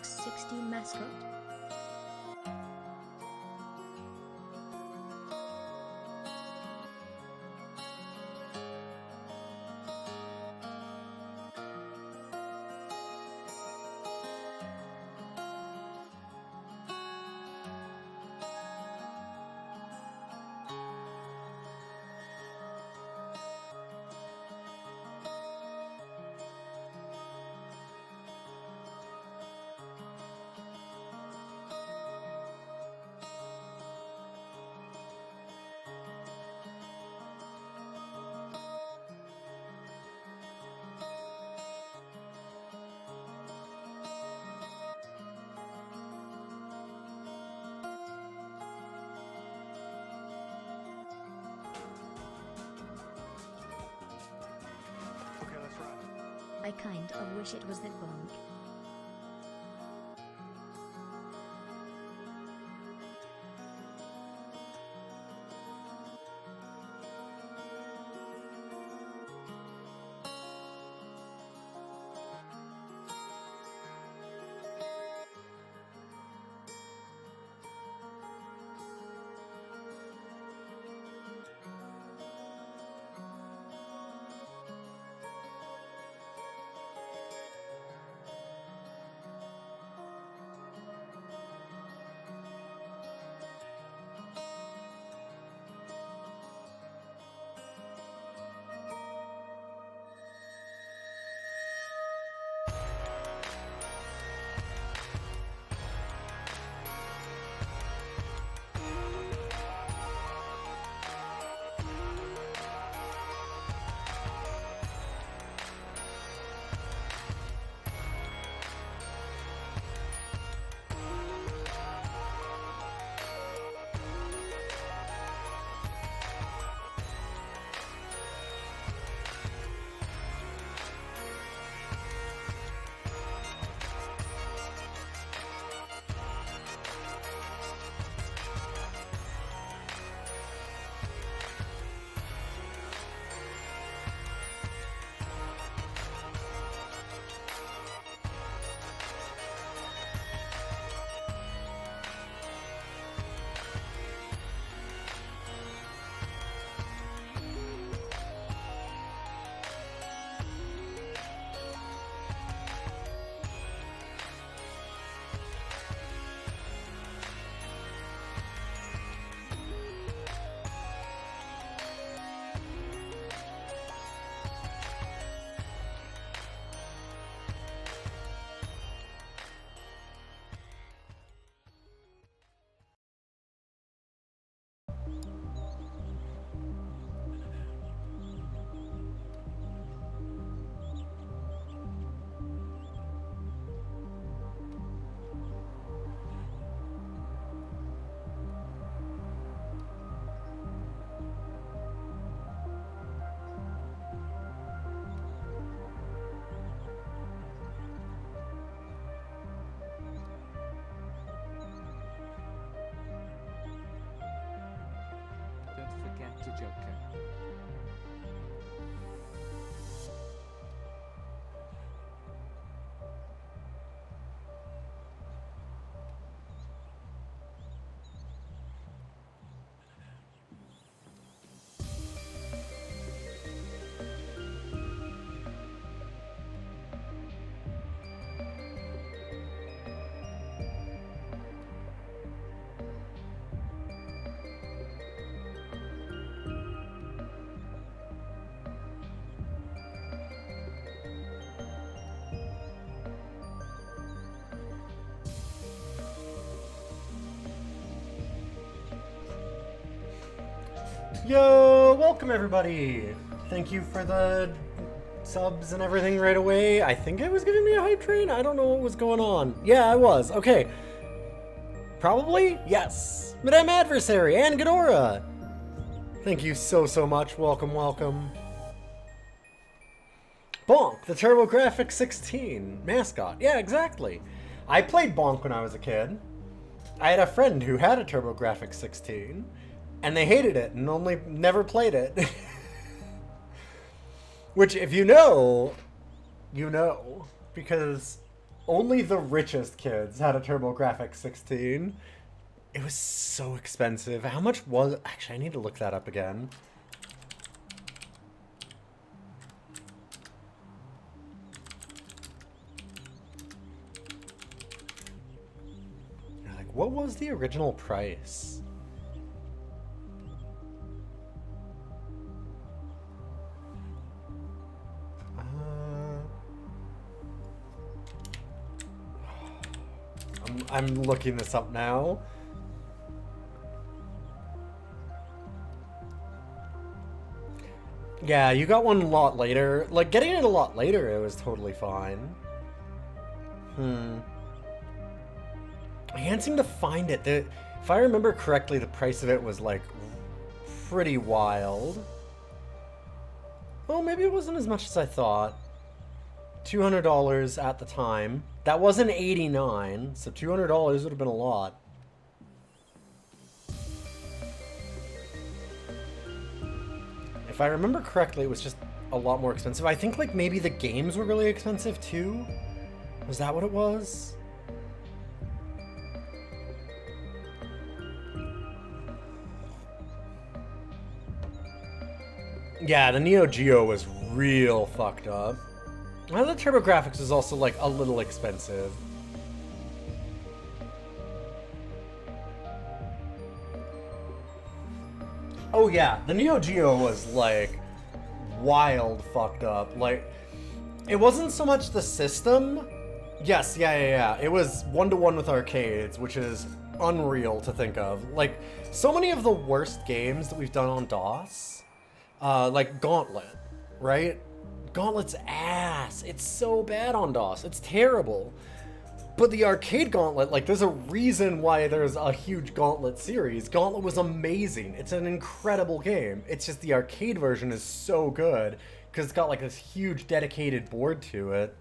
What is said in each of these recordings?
TurboGrafx 16 mascot? Okay, let's run. I kind of wish it was that Bonk. Don't forget to Joker. Yo, welcome everybody. Thank you for the subs and everything right away. I think I was giving me a hype train. I don't know what was going on. Yeah, I was. Okay. Probably? Yes. Madame Adversary and Ghidorah. Thank you so much. Welcome, welcome. Bonk, the TurboGrafx 16 mascot. Yeah, exactly. I played Bonk when I was a kid. I had a friend who had a TurboGrafx 16, and they hated it and only never played it. Which, if you know, you know. Because only the richest kids had a TurboGrafx 16. It was so expensive. How much was... Actually, I need to look that up again. Like, what was the original price? I'm looking this up now. Yeah, you got one a lot later. Like, getting it a lot later, it was totally fine. I can't seem to find it. If I remember correctly, the price of it was, like, pretty wild. Oh, maybe it wasn't as much as I thought. $200 at the time. That wasn't $89, so $200 would have been a lot. If I remember correctly, it was just a lot more expensive. I think, like, maybe the games were really expensive, too? Was that what it was? Yeah, the Neo Geo was real fucked up. Well, the TurboGrafx is also, like, a little expensive. Oh yeah, the Neo Geo was, like, wild fucked up. Like, it wasn't so much the system. Yes, yeah. It was one-to-one with arcades, which is unreal to think of. Like, so many of the worst games that we've done on DOS, like Gauntlet, right? Gauntlet's ass. It's so bad on DOS. It's terrible. But the arcade Gauntlet, like, there's a reason why there's a huge Gauntlet series. Gauntlet was amazing. It's an incredible game. It's just the arcade version is so good because it's got, like, this huge dedicated board to it.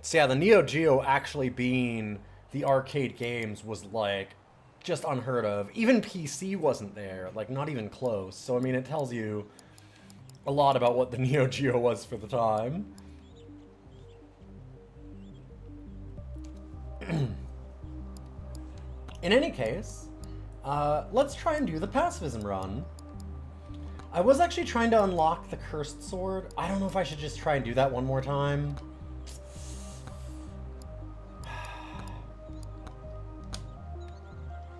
So yeah, the Neo Geo actually being the arcade games was, like, just unheard of. Even PC wasn't there, like, not even close. So, I mean, it tells you a lot about what the Neo Geo was for the time. In any case, let's try and do the pacifism run. I was actually trying to unlock the cursed sword. I don't know if I should just try and do that one more time.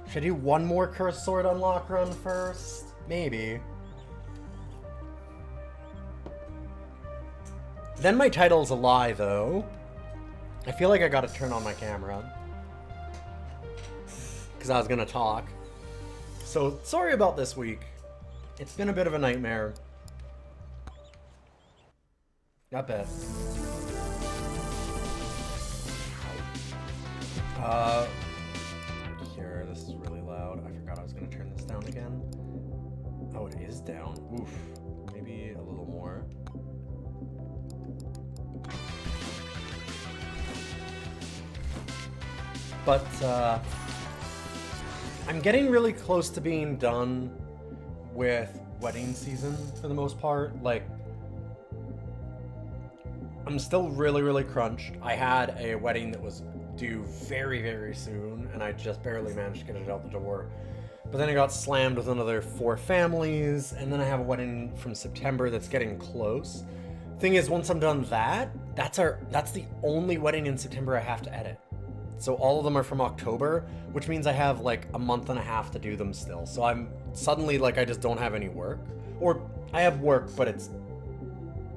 Should I do one more cursed sword unlock run first? Maybe. Then my title's a lie, though. I feel like I gotta turn on my camera. Because I was gonna talk. So, sorry about this week. It's been a bit of a nightmare. I bet. Here, this is really loud. I forgot I was gonna turn this down again. Oh, it is down. Oof. Maybe a little more. But, I'm getting really close to being done with wedding season for the most part. Like, I'm still really crunched. I had a wedding that was due very soon, and I just barely managed to get it out the door. But then I got slammed with another 4 families, and then I have a wedding from September that's getting close. Thing is, once I'm done that's the only wedding in September I have to edit. So all of them are from October, which means I have like a month and a half to do them still. So I'm suddenly like, I just don't have any work. Or I have work, but it's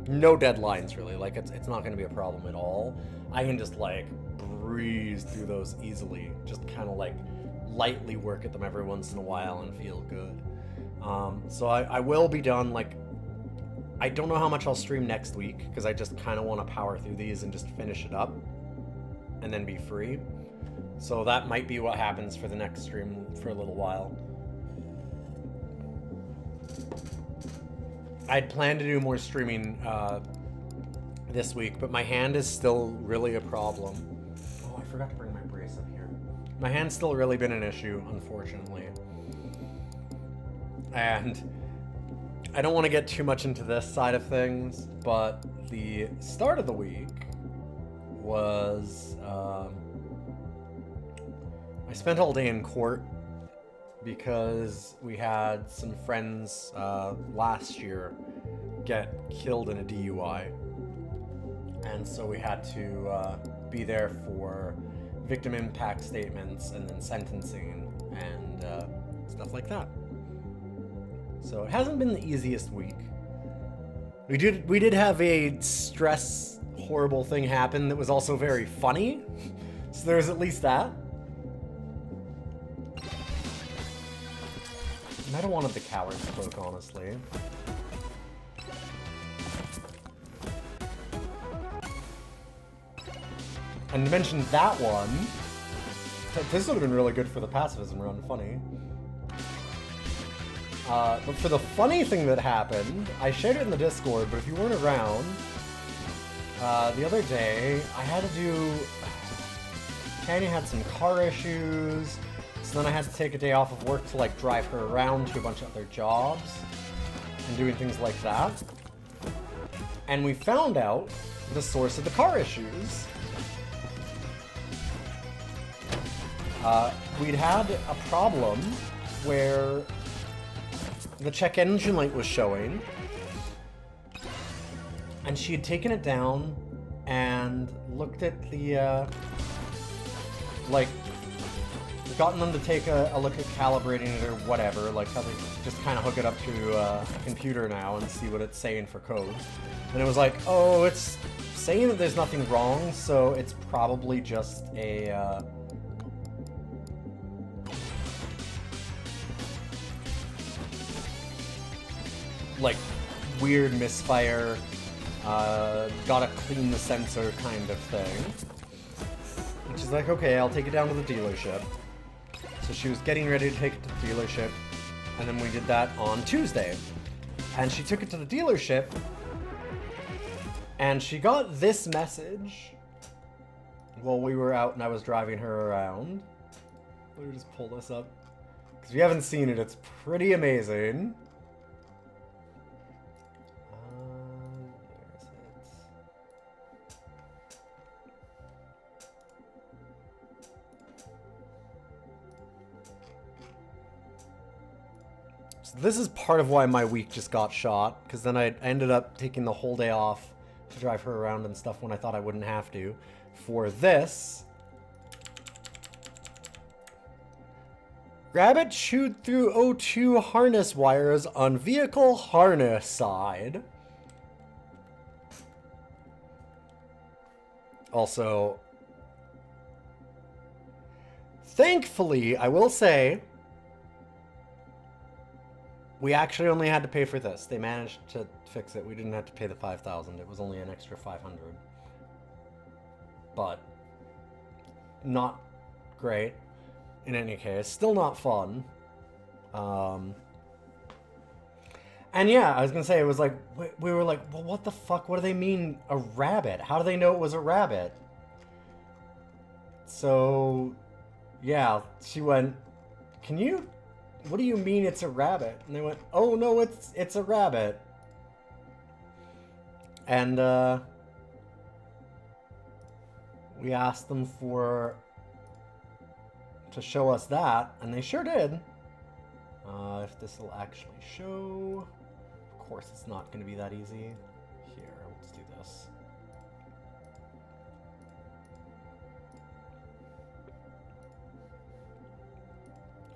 no deadlines really. Like it's not gonna be a problem at all. I can just like breeze through those easily. Just kind of like lightly work at them every once in a while and feel good. So I will be done. Like, I don't know how much I'll stream next week because I just kind of want to power through these and just finish it up and then be free. So that might be what happens for the next stream for a little while. I'd planned to do more streaming this week, but my hand is still really a problem. Oh, I forgot to bring my brace up here. My hand's still really been an issue, unfortunately. And I don't want to get too much into this side of things, but the start of the week was I spent all day in court because we had some friends last year get killed in a DUI. And so we had to be there for victim impact statements and then sentencing and stuff like that. So it hasn't been the easiest week. We did have a stress horrible thing happen that was also very funny. So there's at least that. I might have wanted the coward's cloak, honestly. And to mention that one, this would have been really good for the pacifism run, funny. But for the funny thing that happened, I shared it in the Discord, but if you weren't around, the other day, I had to do... Tanya had some car issues, so then I had to take a day off of work to like drive her around to a bunch of other jobs and doing things like that. And we found out the source of the car issues. We'd had a problem where the check engine light was showing, and she had taken it down and looked at the, like, gotten them to take a look at calibrating it or whatever, like how they just kind of hook it up to a computer now and see what it's saying for code. And it was like, oh, it's saying that there's nothing wrong, so it's probably just a, like, weird misfire, gotta clean the sensor kind of thing. And she's like, okay, I'll take it down to the dealership. So she was getting ready to take it to the dealership, and then we did that on Tuesday. And she took it to the dealership, and she got this message while we were out and I was driving her around. Let me just pull this up, because if you haven't seen it, it's pretty amazing. Where is it? So this is part of why my week just got shot, because then I ended up taking the whole day off to drive her around and stuff when I thought I wouldn't have to. For this, rabbit chewed through O2 harness wires on vehicle harness side. Also, thankfully, I will say, we actually only had to pay for this. They managed to fix it. We didn't have to pay the $5,000. It was only an extra $500. But not great. In any case, still not fun. And yeah, I was gonna say, it was like, we were like, well, what the fuck? What do they mean, a rabbit? How do they know it was a rabbit? So, yeah, she went, what do you mean it's a rabbit? And they went, oh no, it's a rabbit. And we asked them to show us that, and they sure did. If this will actually show, of course it's not going to be that easy. Here, let's do this.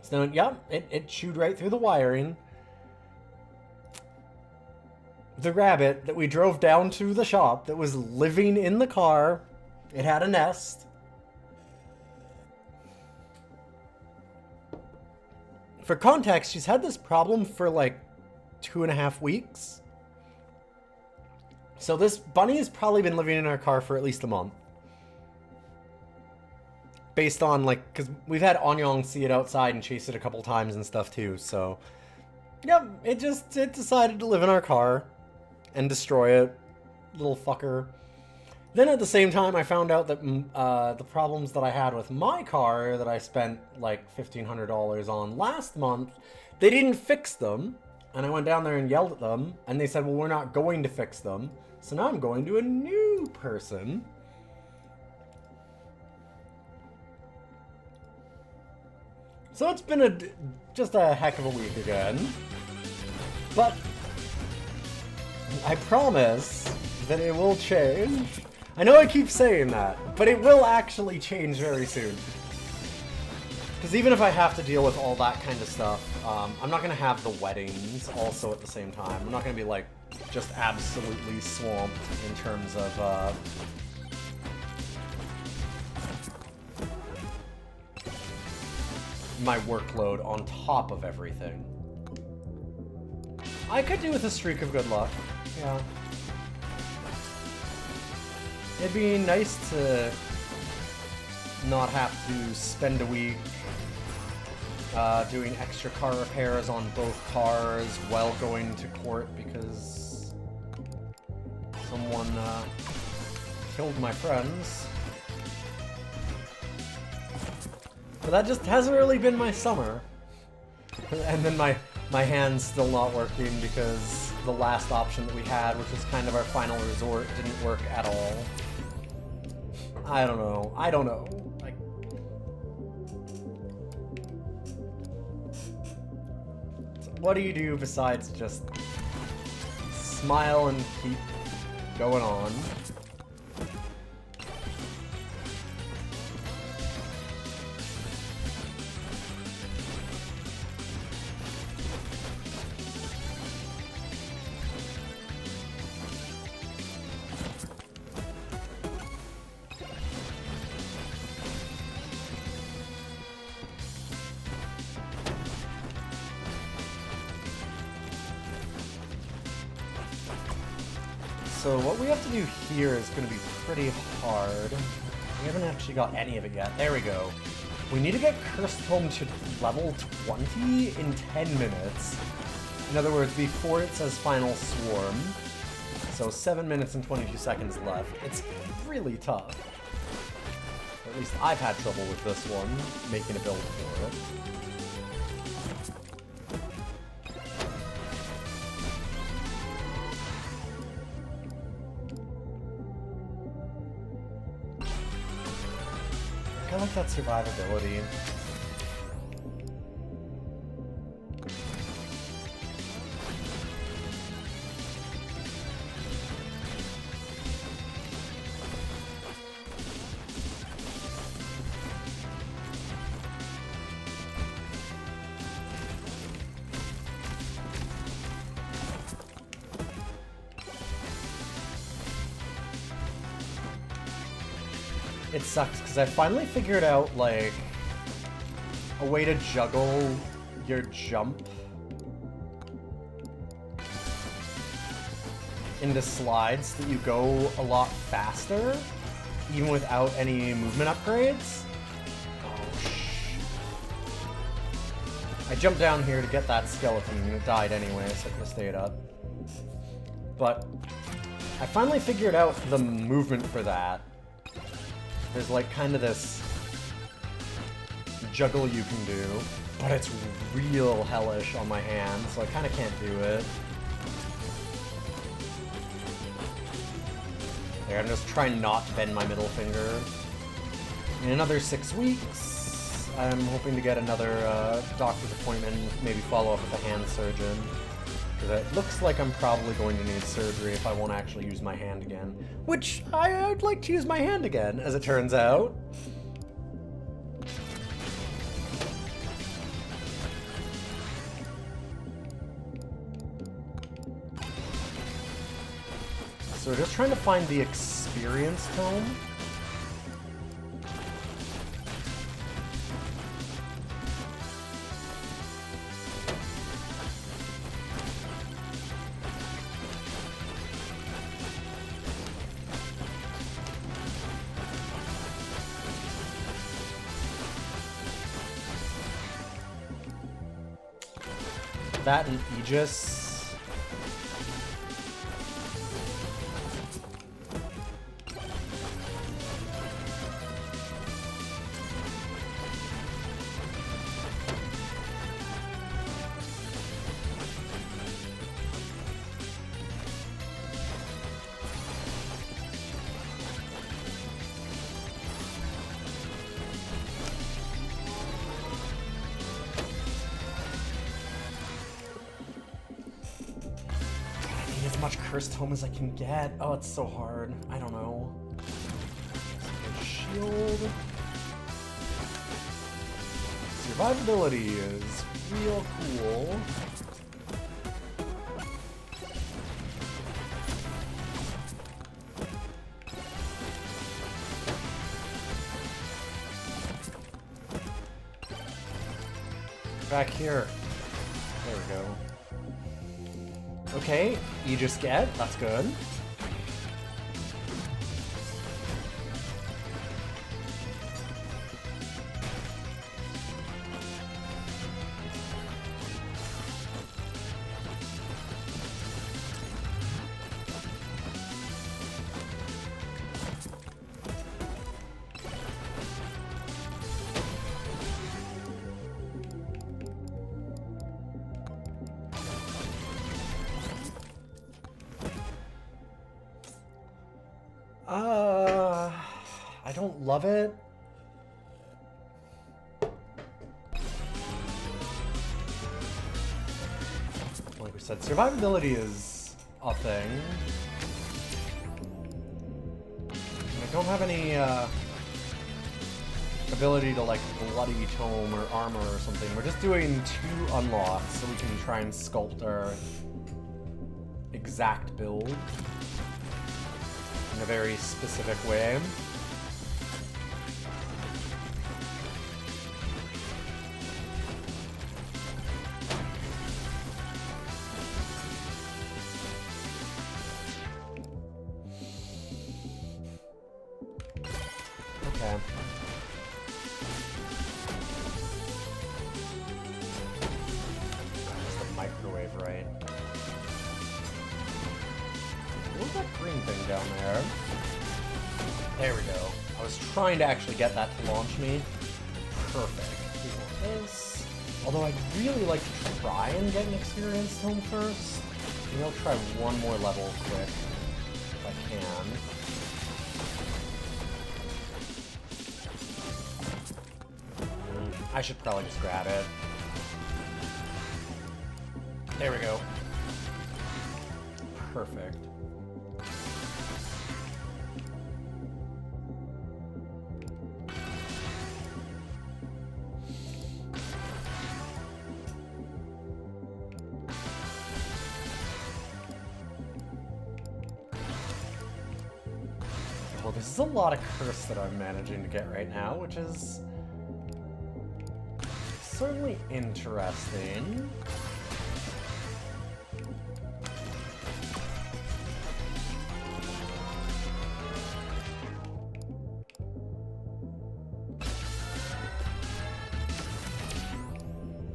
So, yeah, it chewed right through the wiring. The rabbit that we drove down to the shop that was living in the car, it had a nest. For context, she's had this problem for like 2.5 weeks. So this bunny has probably been living in our car for at least a month. Based on, like, because we've had Anyong see it outside and chase it a couple times and stuff too, so... Yep, it decided to live in our car and destroy it. Little fucker. Then at the same time, I found out that the problems that I had with my car that I spent like $1,500 on last month, they didn't fix them. And I went down there and yelled at them, and they said, well, we're not going to fix them. So now I'm going to a new person So it's been just a heck of a week again. But I promise that it will change. I know I keep saying that, but it will actually change very soon. Because even if I have to deal with all that kind of stuff, I'm not going to have the weddings also at the same time. I'm not going to be, like, just absolutely swamped in terms of, my workload on top of everything. I could do with a streak of good luck, yeah. It'd be nice to not have to spend a week doing extra car repairs on both cars while going to court because someone killed my friends. But that just hasn't really been my summer. And then my hand's still not working because the last option that we had, which was kind of our final resort, didn't work at all. I don't know. I don't know. Like, what do you do besides just smile and keep going on? So what we have to do here is going to be pretty hard. We haven't actually got any of it yet. There we go. We need to get Cursed Home to level 20 in 10 minutes. In other words, before it says Final Swarm. So 7 minutes and 22 seconds left. It's really tough. At least I've had trouble with this one, making a build for it. I like that survivability. It sucks because I finally figured out, like, a way to juggle your jump into slides so that you go a lot faster, even without any movement upgrades. Oh, I jumped down here to get that skeleton and it died anyway, so I could have stayed up. But I finally figured out the movement for that. There's like kind of this juggle you can do, but it's real hellish on my hand, so I kind of can't do it. There, I'm just trying not to bend my middle finger. In another 6 weeks, I'm hoping to get another doctor's appointment, maybe follow up with a hand surgeon. Because it looks like I'm probably going to need surgery if I won't actually use my hand again. Which, I'd like to use my hand again, as it turns out. So we're just trying to find the experience tome. That and Aegis. cursed tome as I can get. Oh, it's so hard. I don't know. Shield. Survivability is real cool. Back here. There we go. Okay, you just get. That's good. I don't love it. Like we said, survivability is a thing. I don't have any ability to like bloody tome or armor or something. We're just doing 2 unlocks so we can try and sculpt our exact build in a very specific way. Okay. That's the microwave, right? What's that green thing down there? There we go. I was trying to actually get that to launch me. Perfect. We want this. Although I'd really like to try and get an experienced tome first. Maybe I'll try one more level quick, if I can. I should probably just grab it. There we go. Perfect. Well, this is a lot of curse that I'm managing to get right now, which is certainly interesting.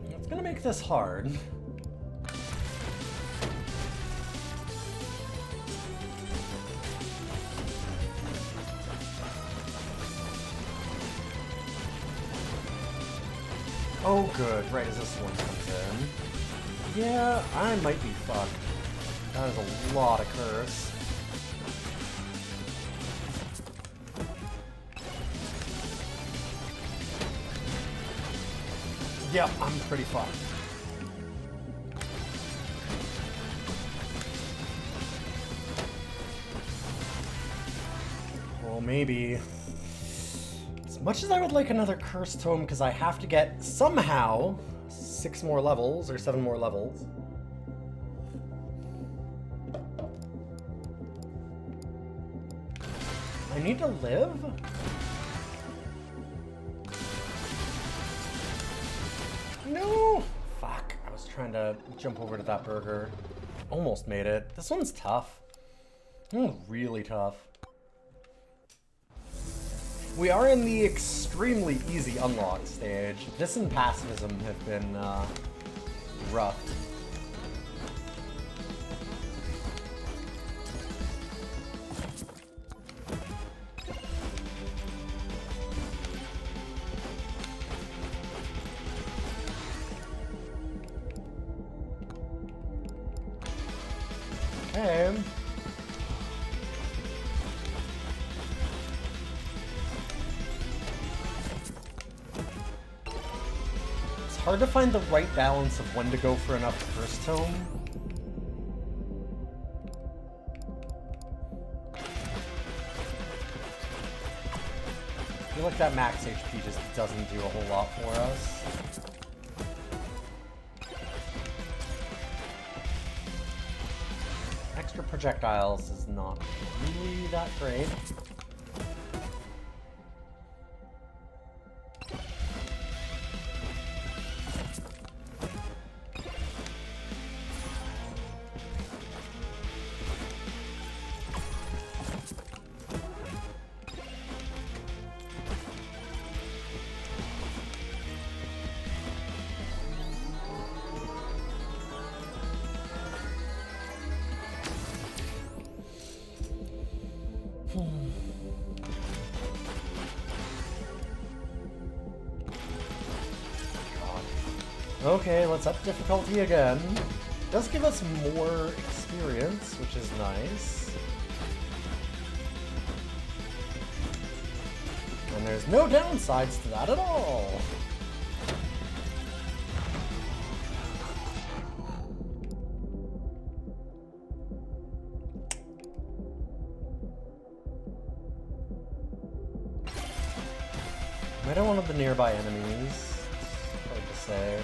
It's gonna make this hard. Oh good, right as this one comes in. Yeah, I might be fucked. That is a lot of curse. Yep, I'm pretty fucked. Well, maybe. As much as I would like another cursed tome, because I have to get somehow 6 more levels or 7 more levels. I need to live? No! Fuck, I was trying to jump over to that burger. Almost made it. This one's tough. Really tough. We are in the extremely easy unlock stage. This and pacifism have been rough. Okay. Hard to find the right balance of when to go for enough curse tome. feel like that max HP just doesn't do a whole lot for us. Extra projectiles is not really that great. Okay, let's up difficulty again. Does give us more experience, which is nice. And there's no downsides to that at all. I don't want the nearby enemies. It's hard to say.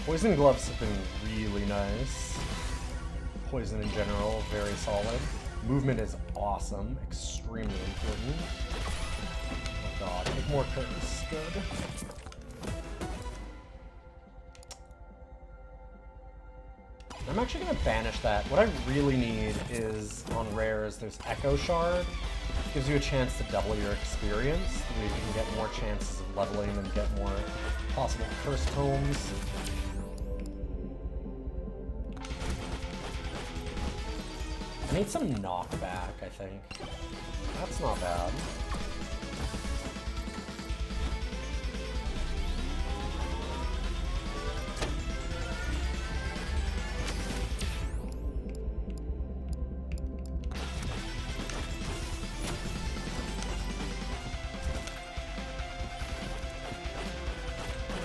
Poison gloves have been really nice. Poison in general, very solid. Movement is awesome, extremely important. Oh god, make more curtains, good. I'm actually gonna banish that. What I really need is, on rares, there's Echo Shard. Gives you a chance to double your experience, so you can get more chances of leveling and get more possible cursed tomes. I need some knockback, I think. That's not bad.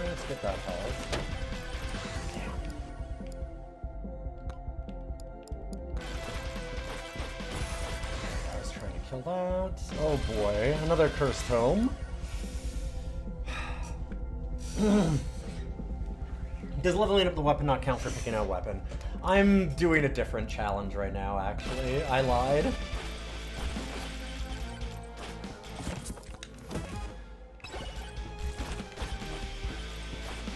Let's get that health. Kill that. Oh boy, another cursed tome. Does leveling up the weapon not count for picking out a weapon? I'm doing a different challenge right now, actually. I lied.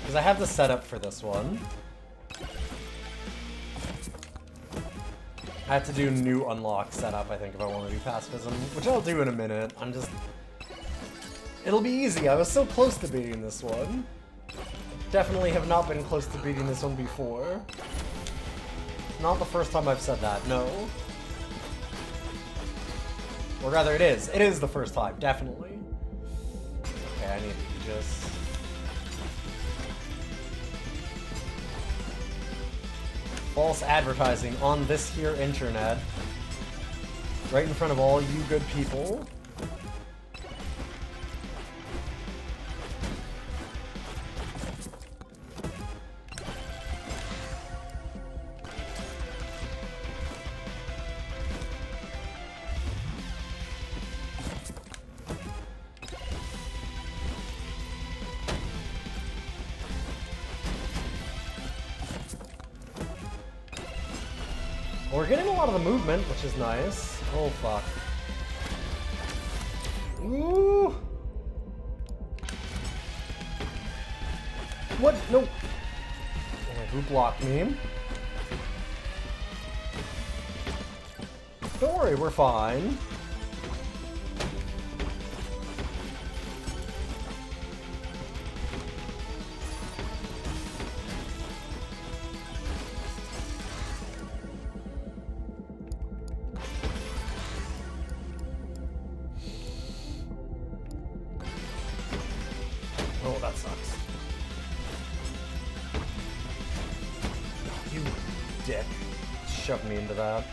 Because I have the setup for this one. I have to do new unlock setup, I think, if I want to do pacifism, which I'll do in a minute. It'll be easy. I was so close to beating this one. Definitely have not been close to beating this one before. Not the first time I've said that, no. Or rather, it is. It is the first time, definitely. Okay, I need to just... false advertising on this here internet. Right in front of all you good people. We're getting a lot of the movement, which is nice. Oh, fuck. Ooh! What? No! Who blocked me? Don't worry, we're fine. Oh, that sucks. You dick. Shoved me into that.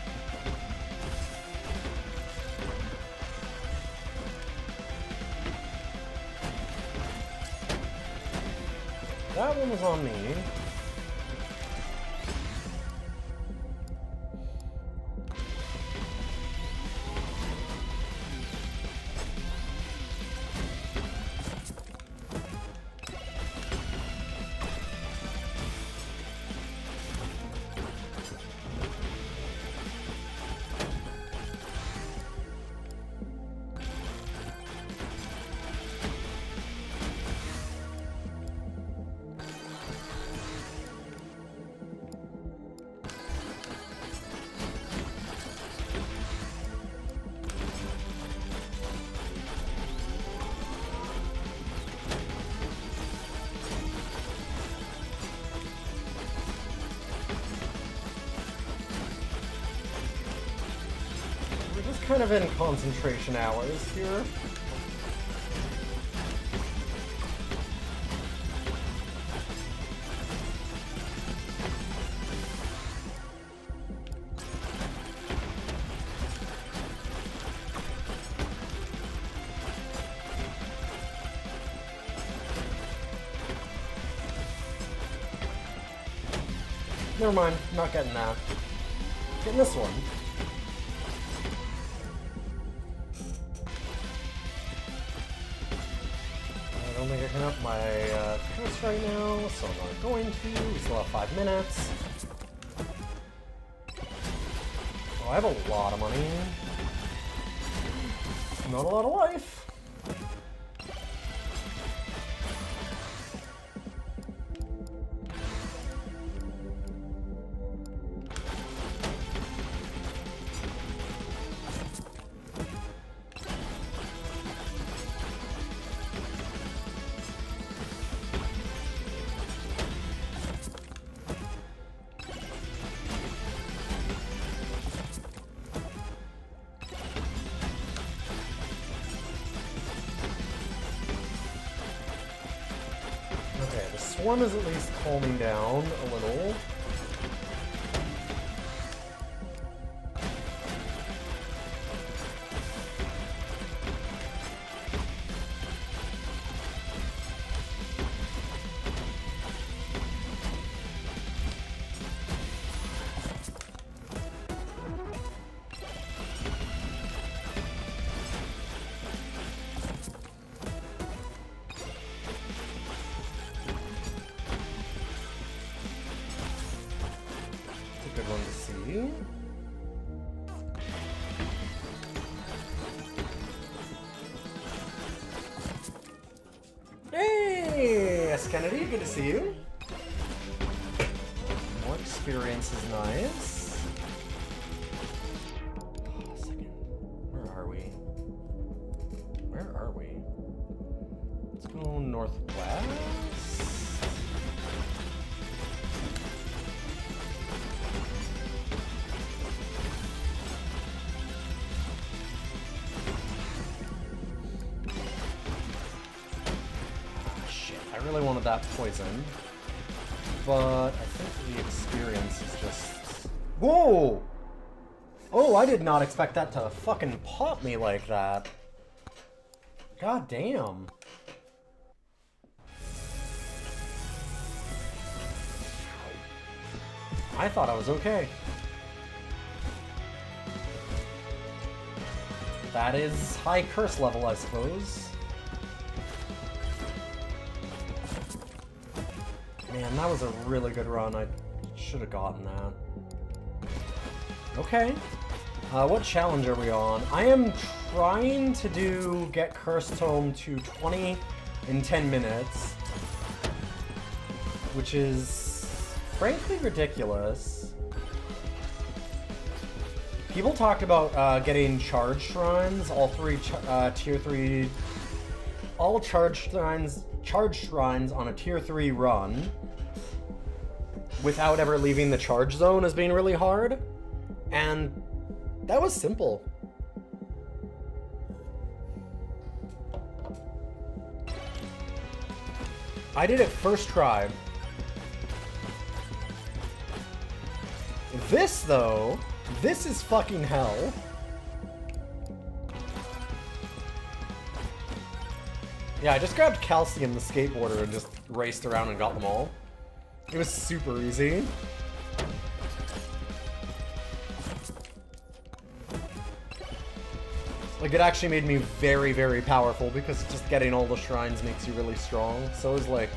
That one was on me. kind of in concentration hours here. Never mind, not getting that. Getting this one. I don't think I can up my defense right now, so I'm not going to. We still have 5 minutes. Oh, I have a lot of money. Not a lot of life. Swarm is at least calming down a little. Good one to see. Hey, S. Kennedy, good to see you. More experience is nice. Oh, a second. Where are we? Where are we? Let's go northwest. I really wanted that poison, but I think the experience is just... Whoa! Oh, I did not expect that to fucking pop me like that. God damn. I thought I was okay. That is high curse level, I suppose. Man, that was a really good run. I should have gotten that. Okay. What challenge are we on? I am trying to get Cursed Tome to 20 in 10 minutes. Which is frankly ridiculous. People talked about getting charge shrines, all three tier 3... All charge shrines on a tier 3 run without ever leaving the charge zone as being really hard, and that was simple. I did it first try. This, though, this is fucking hell. Yeah, I just grabbed Calcium, the skateboarder, and just raced around and got them all. It was super easy. Like, it actually made me very, very powerful because just getting all the shrines makes you really strong. So it was, like,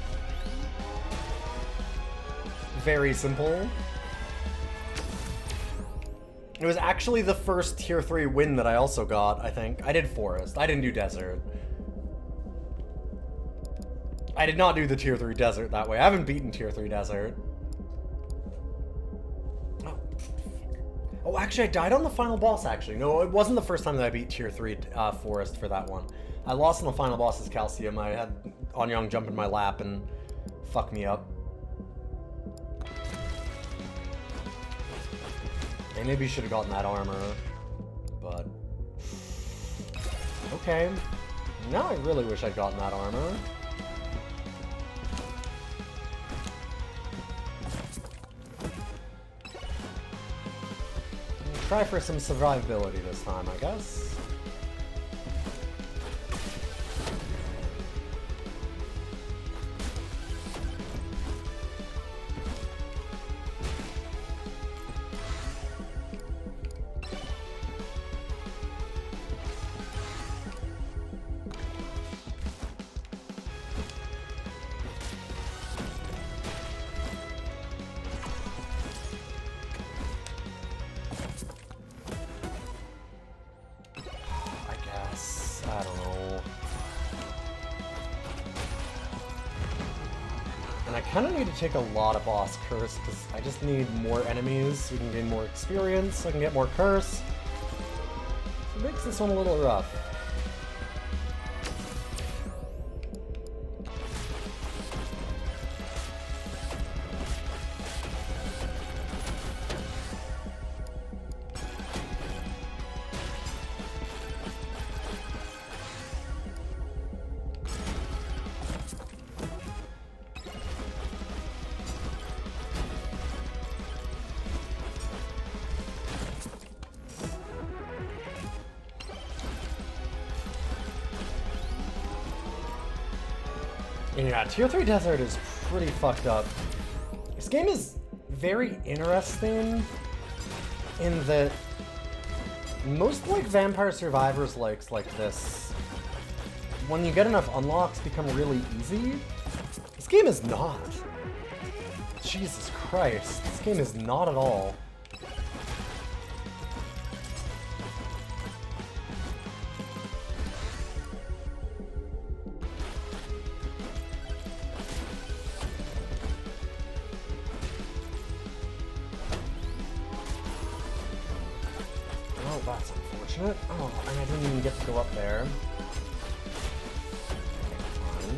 very simple. It was actually the first tier 3 win that I also got, I think. I did Forest. I didn't do Desert. I did not do the tier 3 desert that way. I haven't beaten tier 3 desert. Oh, actually, I died on the final boss, actually. No, it wasn't the first time that I beat tier 3 forest for that one. I lost on the final boss as Calcium. I had Anyang jump in my lap and fuck me up. I maybe should have gotten that armor, but Okay. Now I really wish I'd gotten that armor. Try for some survivability this time, I guess. I don't know. And I kind of need to take a lot of boss curse because I just need more enemies so we can gain more experience, so I can get more curse. So it makes this one a little rough. And yeah, Tier 3 Desert is pretty fucked up. This game is very interesting in that most like Vampire Survivors likes like this, when you get enough unlocks, become really easy. This game is not. Jesus Christ, this game is not at all. Oh, that's unfortunate. Oh, and I didn't even get to go up there. Okay,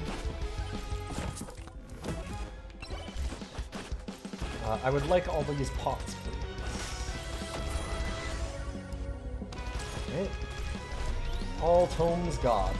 fine. I would like all these pots, please. Okay. All tomes God.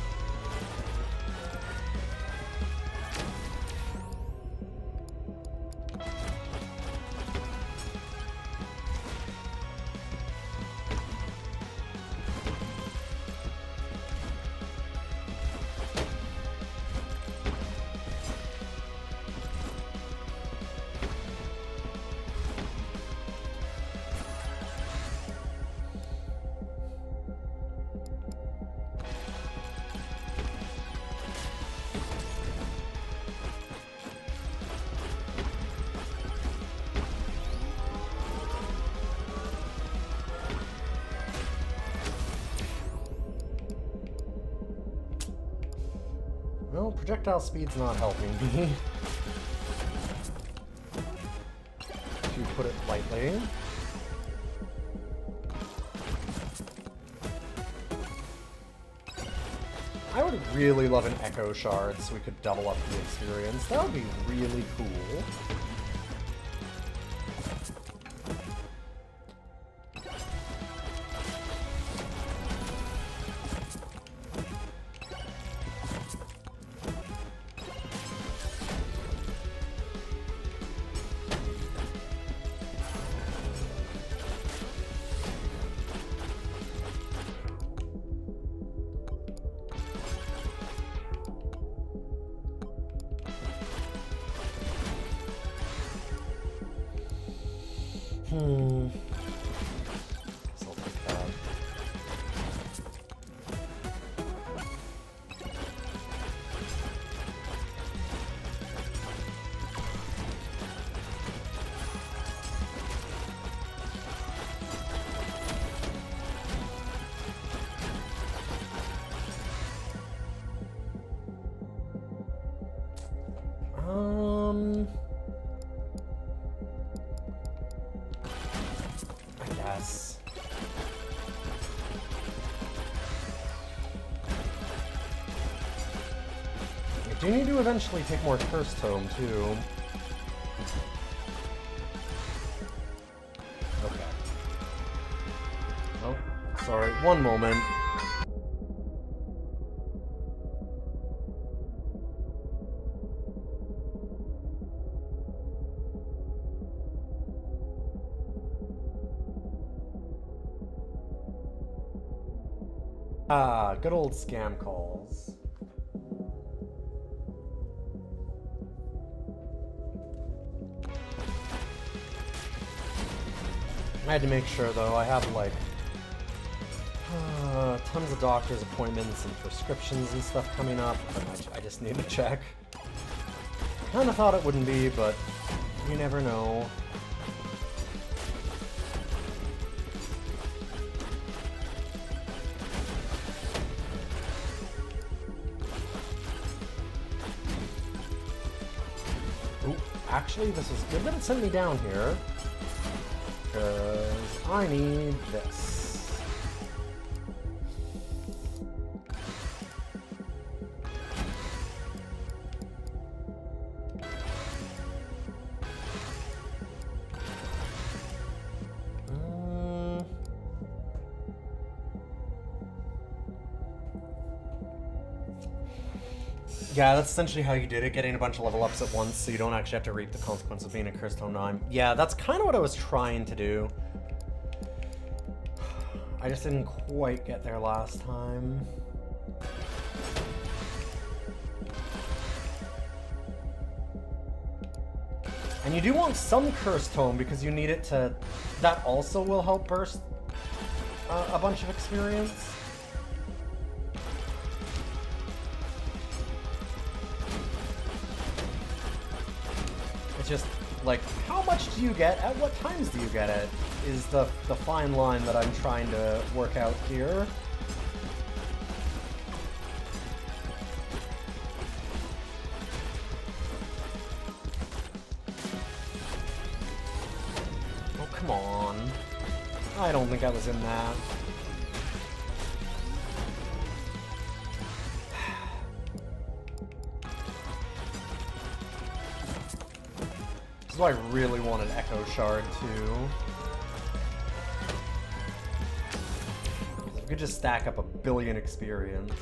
Well, projectile speed's not helping me. To put it lightly. I would really love an Echo Shard so we could double up the experience. That would be really cool. Guess I'll take that. I guess. I do need to eventually take more Curse Tome, too. Okay. Oh, sorry. One moment. Ah, good old scam calls. I had to make sure though, I have like tons of doctor's appointments and prescriptions and stuff coming up, and I just need to check. Kinda thought it wouldn't be, but you never know. Ooh, actually, this is good that it sent me down here, because I need this. Yeah, that's essentially how you did it, getting a bunch of level ups at once so you don't actually have to reap the consequence of being a cursed home gnome. Yeah, that's kind of what I was trying to do. I just didn't quite get there last time. And you do want some cursed home because you need it to... That also will help burst a bunch of experience. Just like, how much do you get? At what times do you get it? Is the fine line that I'm trying to work out here. Oh, come on. I don't think I was in that. This is why I really wanted Echo Shard too. We could just stack up 1 billion experience.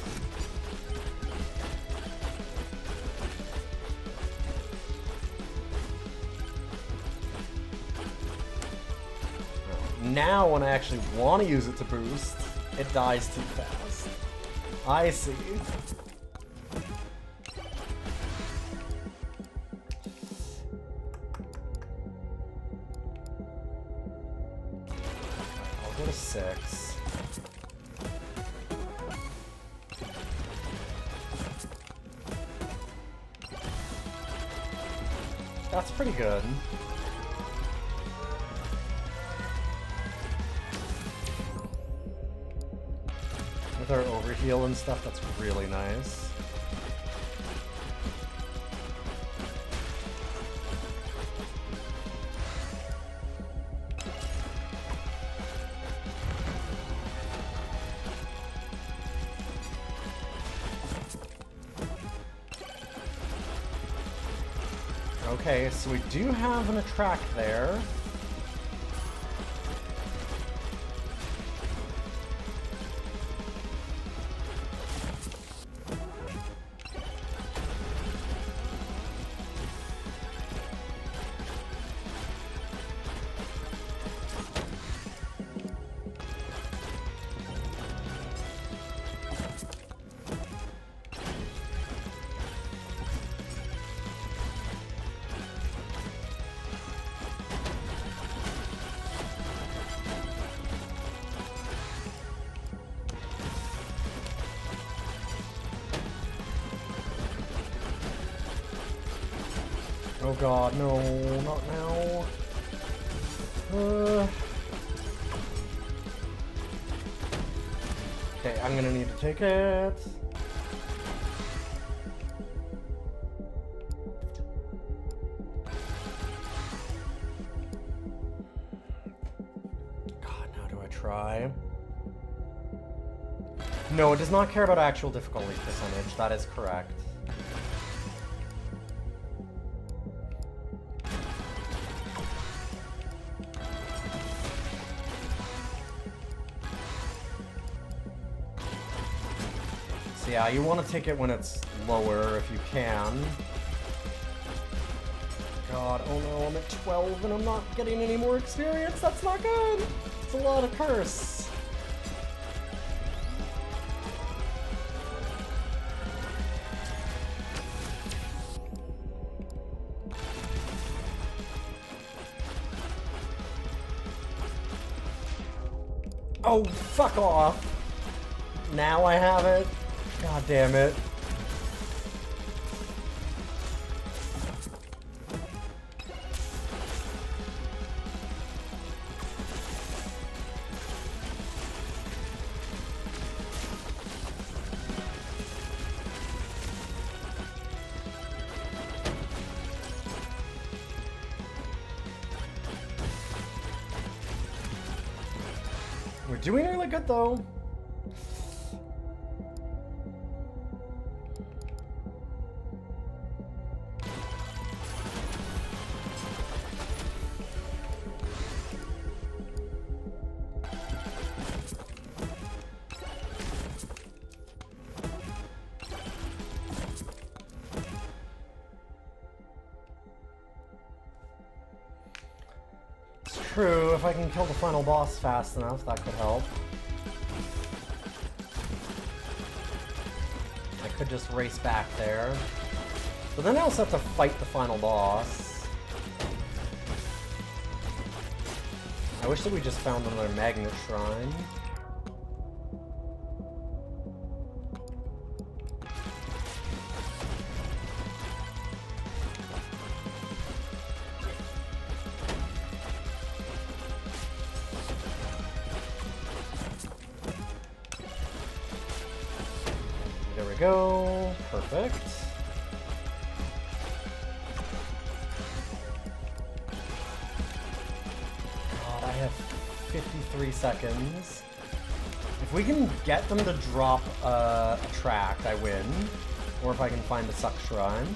Now when I actually want to use it to boost, it dies too fast. I see. Go to 6. That's pretty good. With our overheal and stuff, that's really nice. Okay, so we do have an attract there. Oh god, no, not now. Okay, I'm gonna need to take it. God, now do I try? No, it does not care about actual difficulty percentage, that is correct. Yeah, you want to take it when it's lower if you can. God, oh no, I'm at 12 and I'm not getting any more experience. That's not good. It's a lot of curse. Oh, fuck off. Now I have it. God damn it. We're doing really good though. True, if I can kill the final boss fast enough, that could help. I could just race back there. But then I also have to fight the final boss. I wish that we just found another magnet shrine. There we go. Perfect. God, I have 53 seconds. If we can get them to drop a tract, I win. Or if I can find a suck shrine.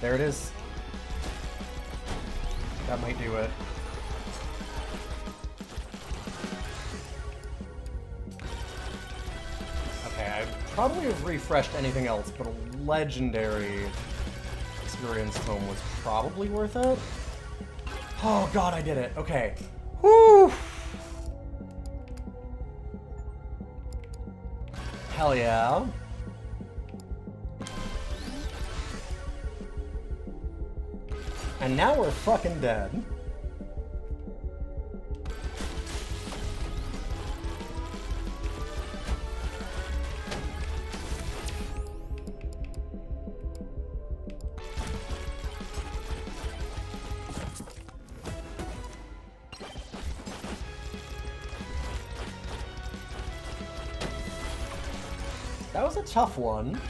There it is. That might do it. Okay, I probably have refreshed anything else, but a legendary experience tome was probably worth it. Oh god, I did it. Okay. Whew! Hell yeah. And now we're fucking dead. That was a tough one. That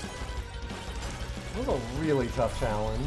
was a really tough challenge.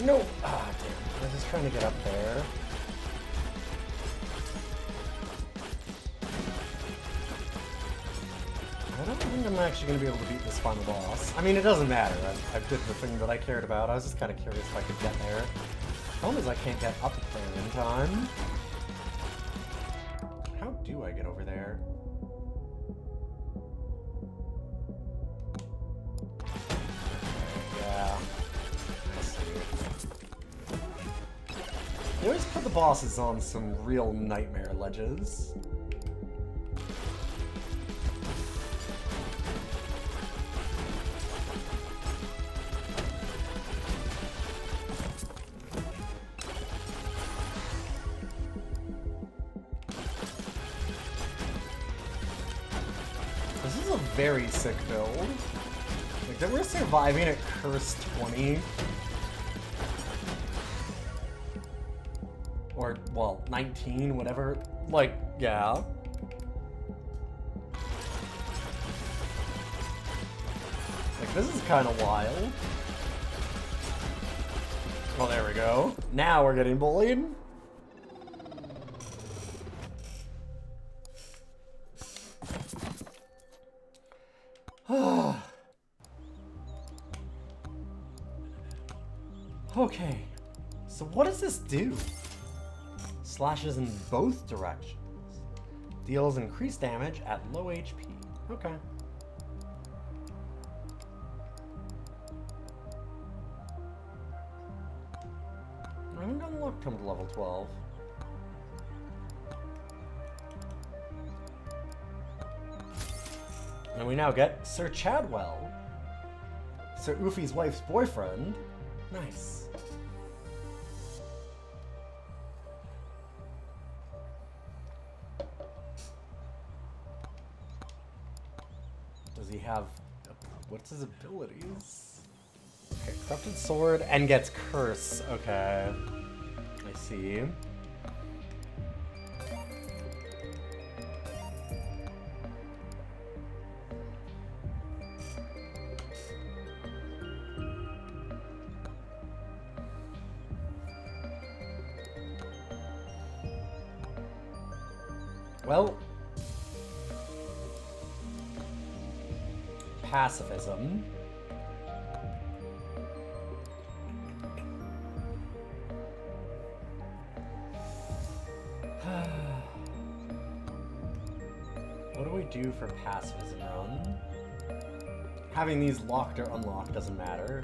No! Ah, damn. I was just trying to get up there. I don't think I'm actually going to be able to beat this final boss. I mean, it doesn't matter. I did the thing that I cared about. I was just kind of curious if I could get there. The problem is I can't get up there in time. How do I get over there? Yeah. I see. They always put the bosses on some real nightmare ledges. This is a very sick build. Like, that we're surviving at Curse 20. Or, well, 19, whatever. Like, yeah. This is kind of wild. Well, there we go. Now we're getting bullied. Okay. So what does this do? Slashes in both directions. Deals increased damage at low HP. Okay. I haven't unlocked him to level 12. And we now get Sir Chadwell, Sir Oofy's wife's boyfriend. Nice. Does he have... what's his abilities? Okay, Corrupted Sword and gets Curse. Okay. I see. Well, pacifism. What do we do for pacifism run? Having these locked or unlocked doesn't matter.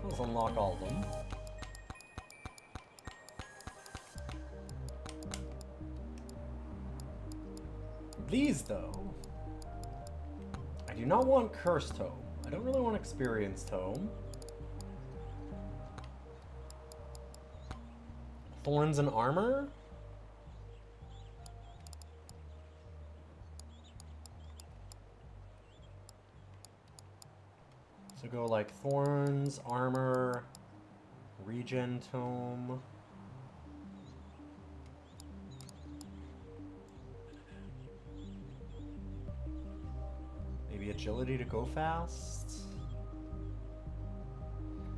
Let's unlock all of them. These, though, I do not want Curse Tome. I don't really want Experience Tome. Thorns and Armor? So go like Thorns, Armor, Regen Tome. Maybe Agility to go fast.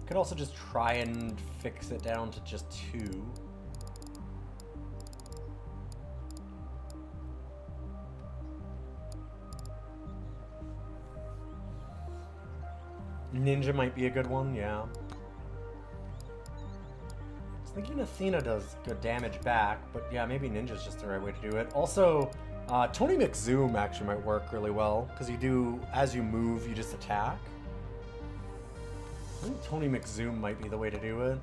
Could also just try and fix it down to just 2. Ninja might be a good one, yeah. I was thinking Athena does good damage back, but yeah, maybe Ninja's just the right way to do it. Also, Tony McZoom actually might work really well, because you do, as you move, you just attack. I think Tony McZoom might be the way to do it.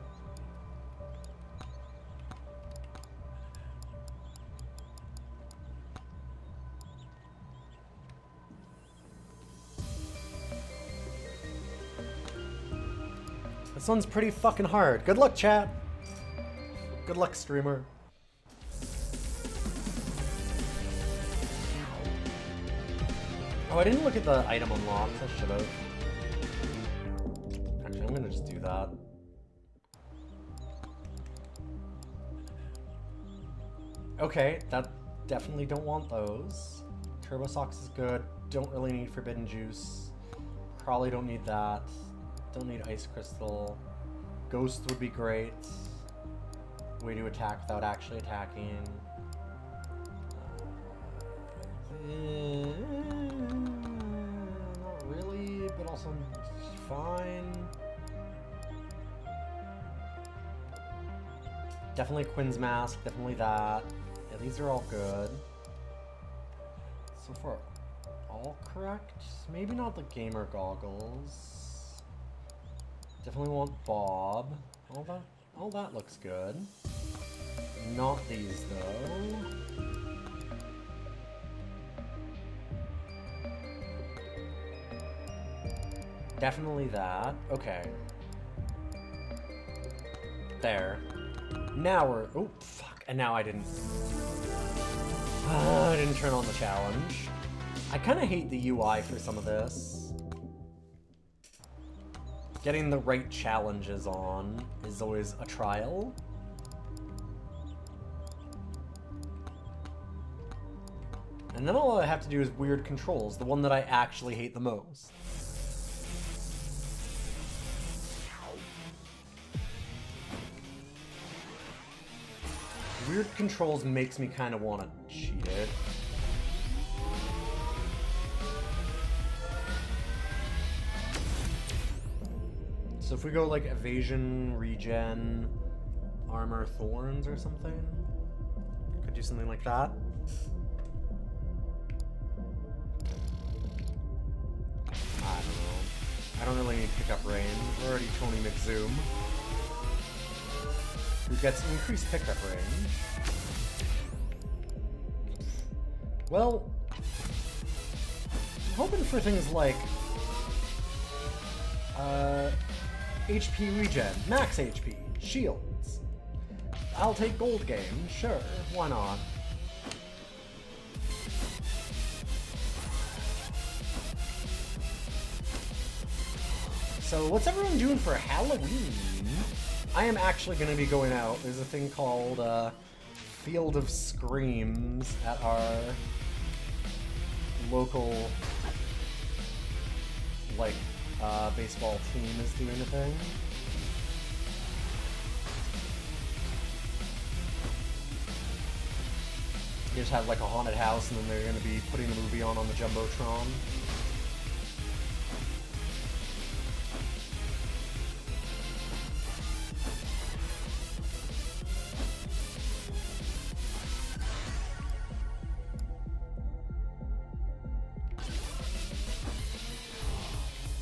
This one's pretty fucking hard. Good luck, chat. Good luck, streamer. Oh, I didn't look at the item unlocks. I should have. Actually, I'm gonna just do that. Okay, that definitely don't want those. Turbo Socks is good. Don't really need Forbidden Juice. Probably don't need that. Don't need Ice Crystal. Ghost would be great. Way to attack without actually attacking. Not really, but also fine. Definitely Quinn's Mask, definitely that. Yeah, these are all good. So far, all correct? Maybe not the gamer goggles. Definitely want Bob. All that looks good. Not these though. Definitely that. Okay. There. Now we're... oh, fuck. And now I didn't... I didn't turn on the challenge. I kind of hate the UI for some of this. Getting the right challenges on is always a trial. And then all I have to do is weird controls, the one that I actually hate the most. Weird controls makes me kind of want to cheat it. So if we go like evasion, regen, armor, thorns or something, could do something like that. I don't know. I don't really need pickup range. We're already Tony McZoom, who gets increased pickup range. Well, I'm hoping for things like HP regen, max HP, shields. I'll take gold game, sure, why not? So what's everyone doing for Halloween? I am actually going to be going out. There's a thing called Field of Screams at our local, like, baseball team is doing a thing. You just have like a haunted house, and then they're going to be putting the movie on the Jumbotron.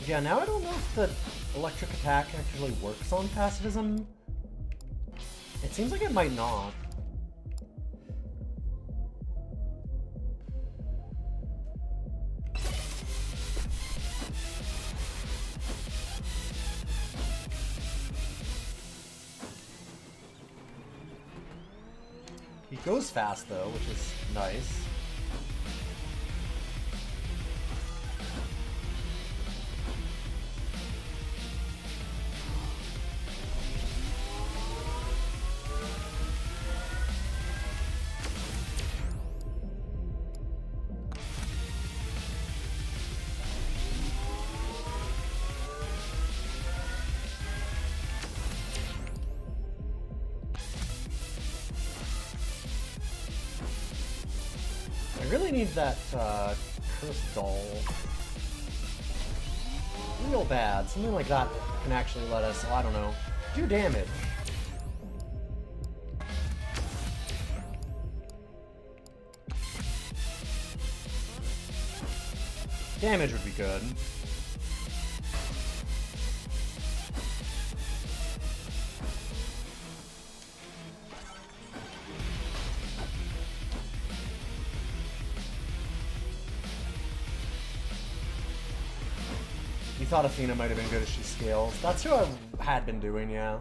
Yeah, now I don't know if the electric attack actually works on pacifism. It seems like it might not. He goes fast though, which is nice. I really need that cursed doll. Real bad. Something like that can actually let us, I don't know, do damage. Damage would be good. You thought Athena might have been good as she scales. That's who I had been doing, yeah.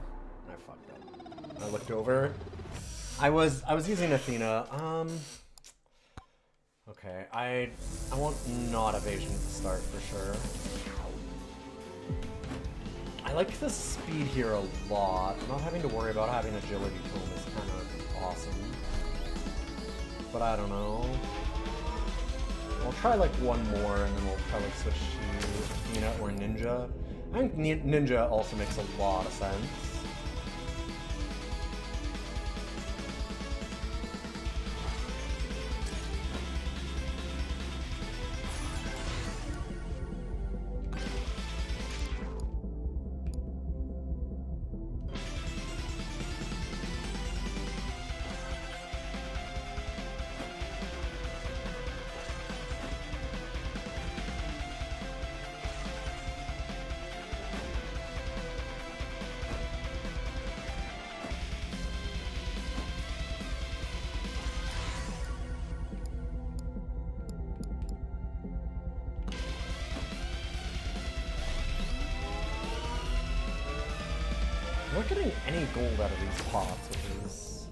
I fucked up. I looked over. I was using Athena. Okay, I want not evasion to start for sure. I like the speed here a lot. Not having to worry about having agility tome is kind of awesome. But I don't know. I'll try like one more and then we'll probably switch to Athena or Ninja. I think Ninja also makes a lot of sense. I'm not getting any gold out of these pots, which is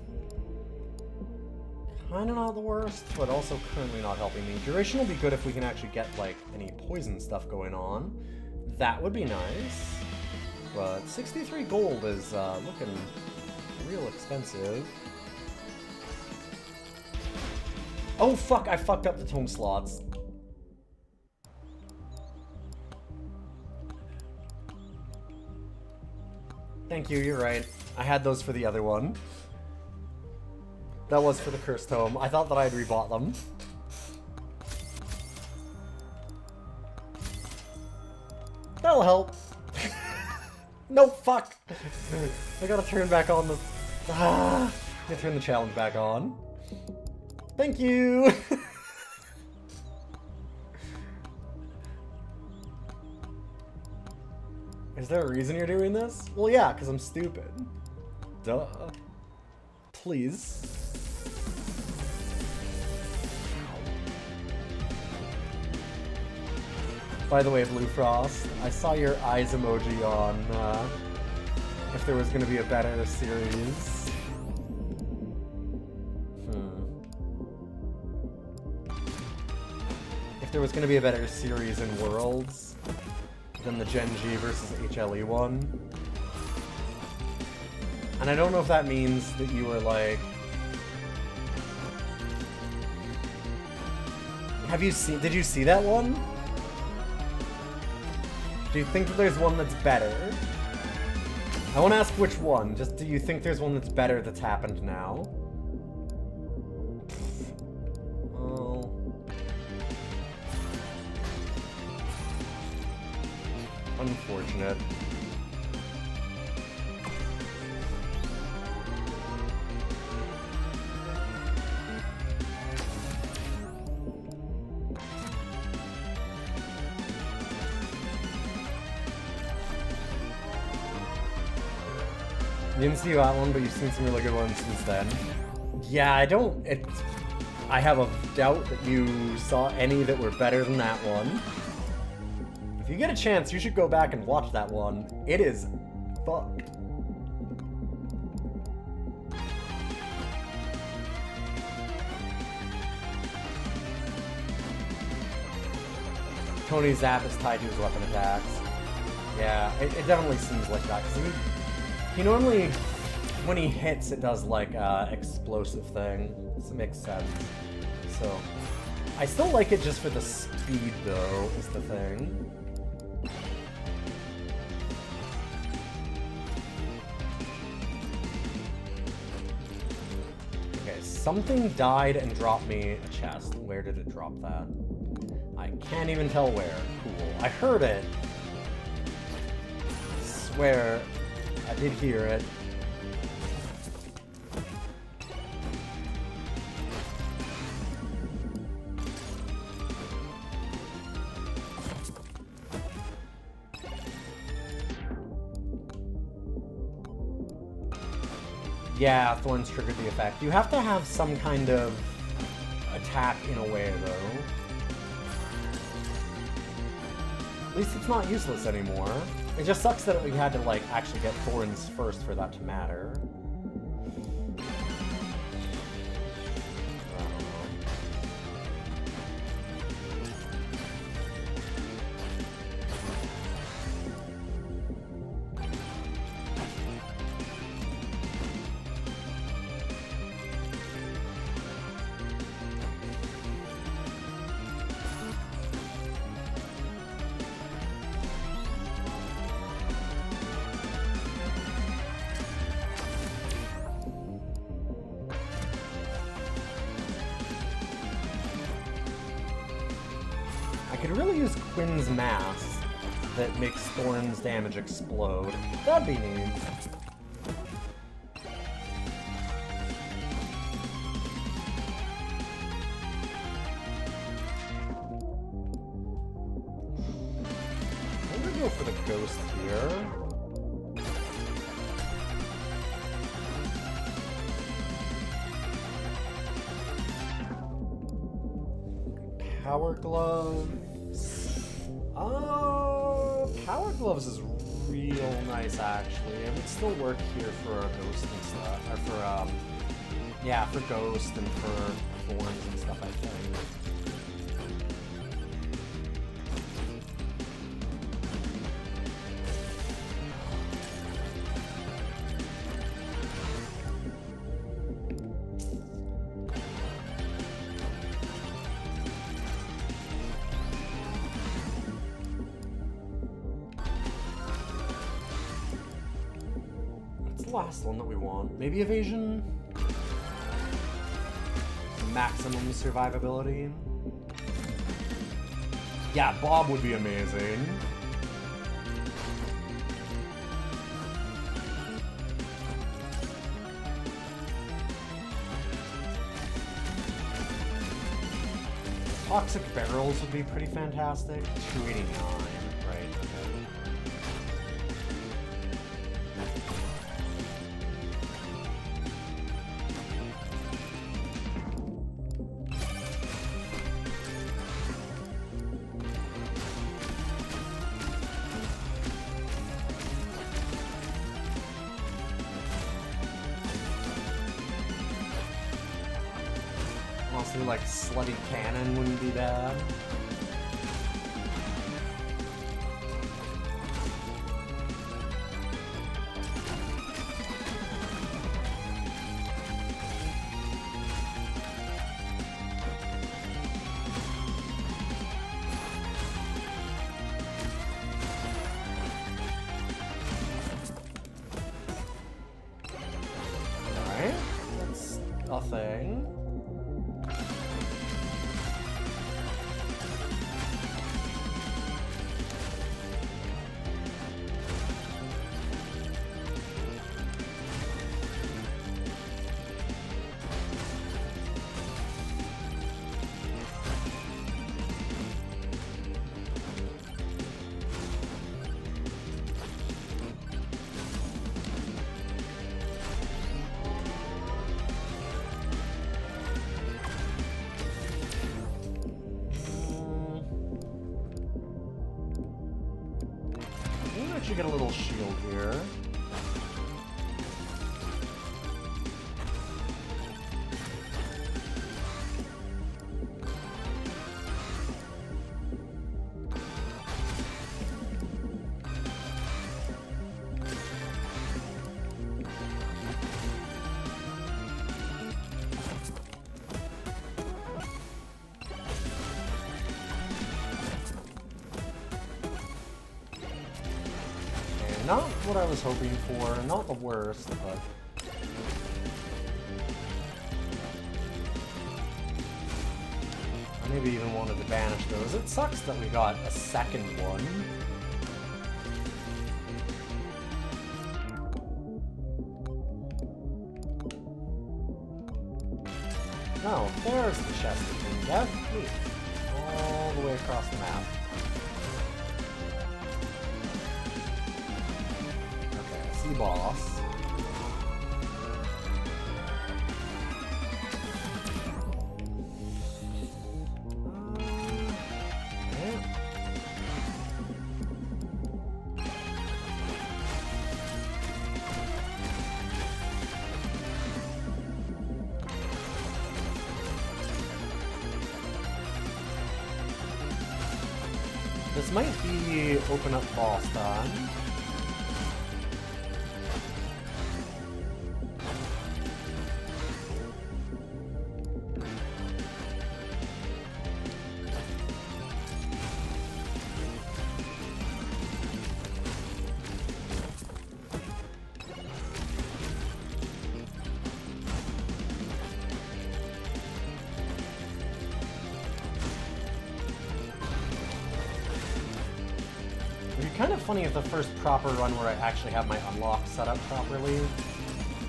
kind of not the worst, but also currently not helping me. Duration will be good if we can actually get, like, any poison stuff going on. That would be nice. But 63 gold is looking real expensive. Oh, fuck! I fucked up the tome slots. Thank you, you're right. I had those for the other one. That was for the Cursed Tome. I thought that I'd rebought them. That'll help. No, fuck! I gotta turn back on the... I gotta turn the challenge back on. Thank you! Is there a reason you're doing this? Well, yeah, because I'm stupid. Duh. Please. By the way, Blue Frost, I saw your eyes emoji on if there was going to be a better series. If there was going to be a better series in Worlds than the Gen G versus HLE one. And I don't know if that means that you were like... Did you see that one? Do you think that there's one that's better? I want to ask which one. Just, do you think there's one that's better that's happened now? Oh. Unfortunate. You didn't see that one, but you've seen some really good ones since then. Yeah, I have a doubt that you saw any that were better than that one. If you get a chance, you should go back and watch that one. It is fucked. Tony's zap is tied to his weapon attacks. Yeah, it definitely seems like that, because he normally, when he hits, it does like explosive thing. So it makes sense. So, I still like it just for the speed though, is the thing. Okay, something died and dropped me a chest. Where did it drop that? I can't even tell where. Cool. I heard it. I swear. I did hear it. Yeah, Thorns triggered the effect. You have to have some kind of attack in a way, though. At least it's not useless anymore. It just sucks that we had to, like, actually get Thorns first for that to matter. I could really use Quinn's Mass that makes Thorn's damage explode. That'd be neat. I'm gonna go for the ghost here. Power Gloves. Power Gloves is real nice, actually. It would still work here for a Ghost and stuff. Or for, yeah, for Ghost and for Thorns and stuff, I think. Last one that we want. Maybe evasion? maximum survivability. Yeah, Bob would be amazing. Toxic barrels would be pretty fantastic. 289, right, okay. Honestly, like, Slutty Cannon wouldn't be bad. Alright, that's a thing. Actually get a little shield here. Not what I was hoping for, not the worst, but... I maybe even wanted to banish those. It sucks that we got a second one. Oh, there's the chest that we can get. Neat. All the way across the map. Boss. This might be open up boss time. Kind of funny if the first proper run where I actually have my unlock set up properly,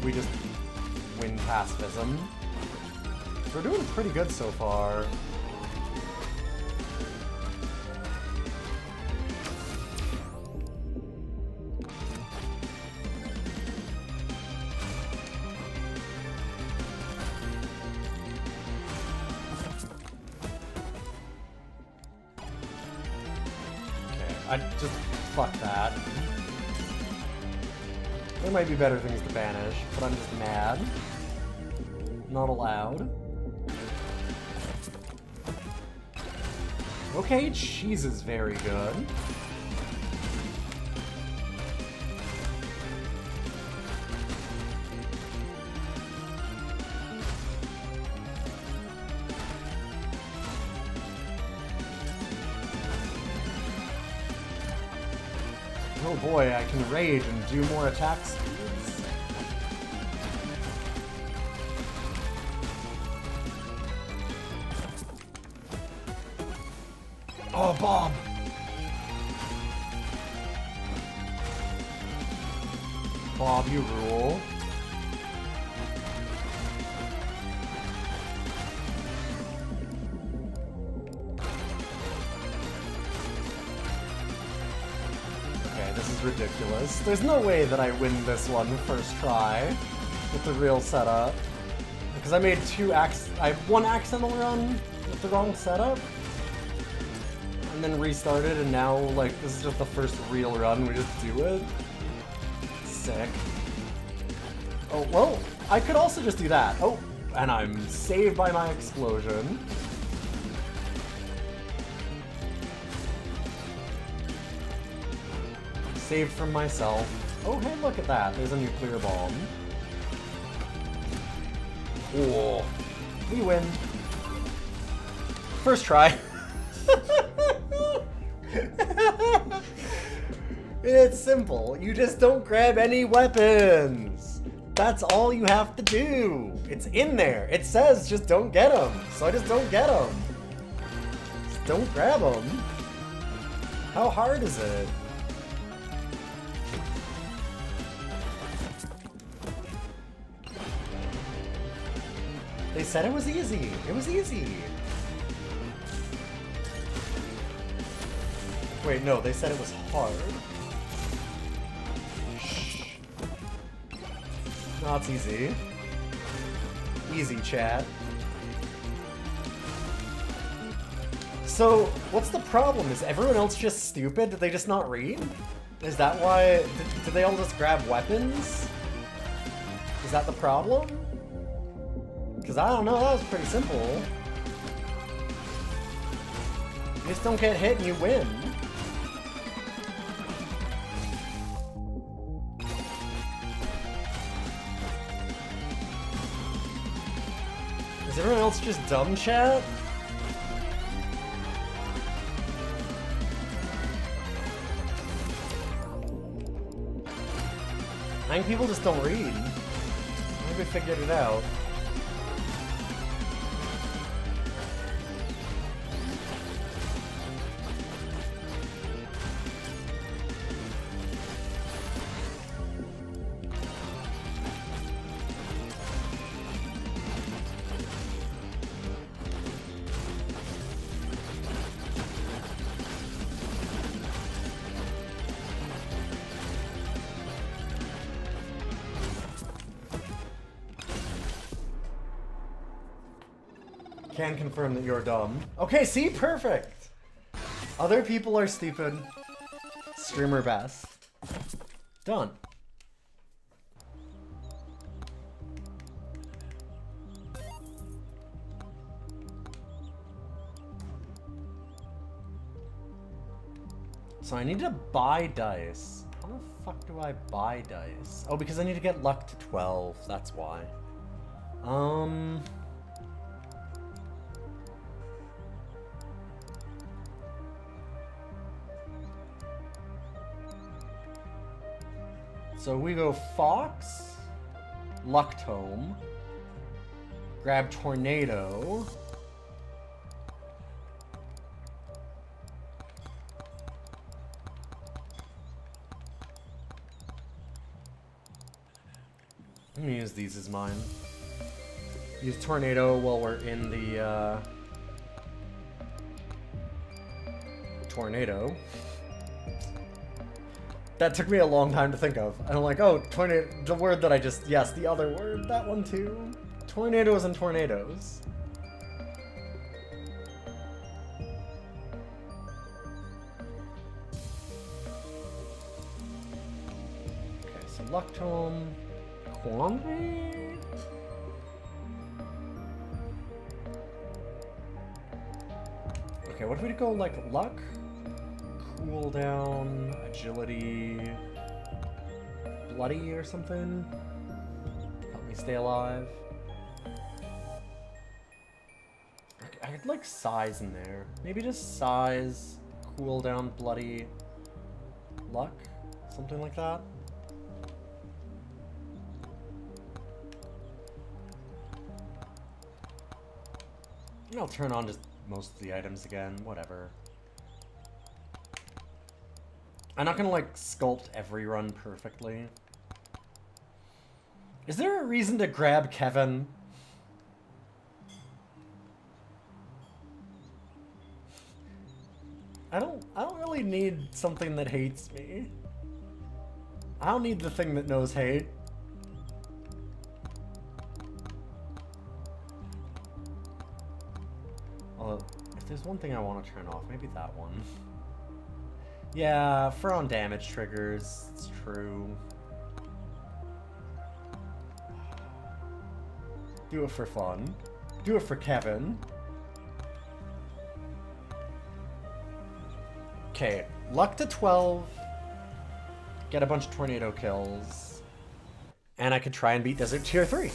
we just win past Vism. We're doing pretty good so far. I just... fuck that. There might be better things to banish, but I'm just mad. Not allowed. Okay, cheese is very good. Oh boy, I can rage and do more attack speeds. Oh, Bob! Bob, you rule. Okay, this is ridiculous. There's no way that I win this one first try with the real setup. Because I made I have one accidental run with the wrong setup. And then restarted, and now, like, this is just the first real run. We just do it. Sick. Oh, well, I could also just do that. Oh, and I'm saved by my explosion. Saved from myself. Oh, hey, look at that. There's a nuclear bomb. Oh, we win. First try. It's simple. You just don't grab any weapons. That's all you have to do. It's in there. It says just don't get them. So I just don't get them. Just don't grab them. How hard is it? They said it was easy. It was easy. Wait, no, they said it was hard. Shh. No, it's easy. Easy, chat. So, what's the problem? Is everyone else just stupid? Did they just not read? Is that why? Did they all just grab weapons? Is that the problem? Because I don't know, that was pretty simple. You just don't get hit and you win. Is everyone else just dumb, chat? I think people just don't read. Maybe we figured it out. Can confirm that you're dumb. Okay, see? Perfect! Other people are stupid. Streamer best. Done. So I need to buy dice. How the fuck do I buy dice? Oh, because I need to get luck to 12. That's why. So we go Fox, Luck Tome, grab Tornado, I'm gonna use these as mine. Use Tornado while we're in the Tornado. That took me a long time to think of. And I'm like, oh, tornado, the word that I just, yes, the other word, that one too. Tornadoes and tornadoes. Okay, so Luck Tome, Quandary? Okay, what if we go like Luck? Cooldown, agility, bloody or something. Help me stay alive. I'd like size in there. Maybe just size, cooldown, bloody, luck, something like that. And I'll turn on just most of the items again, whatever. I'm not gonna like sculpt every run perfectly. Is there a reason to grab Kevin? I don't really need something that hates me. I don't need the thing that knows hate. If there's one thing I want to turn off, maybe that one. Yeah, for on damage triggers, it's true. Do it for fun. Do it for Kevin. Okay, luck to 12. Get a bunch of tornado kills. And I could try and beat Desert Tier 3.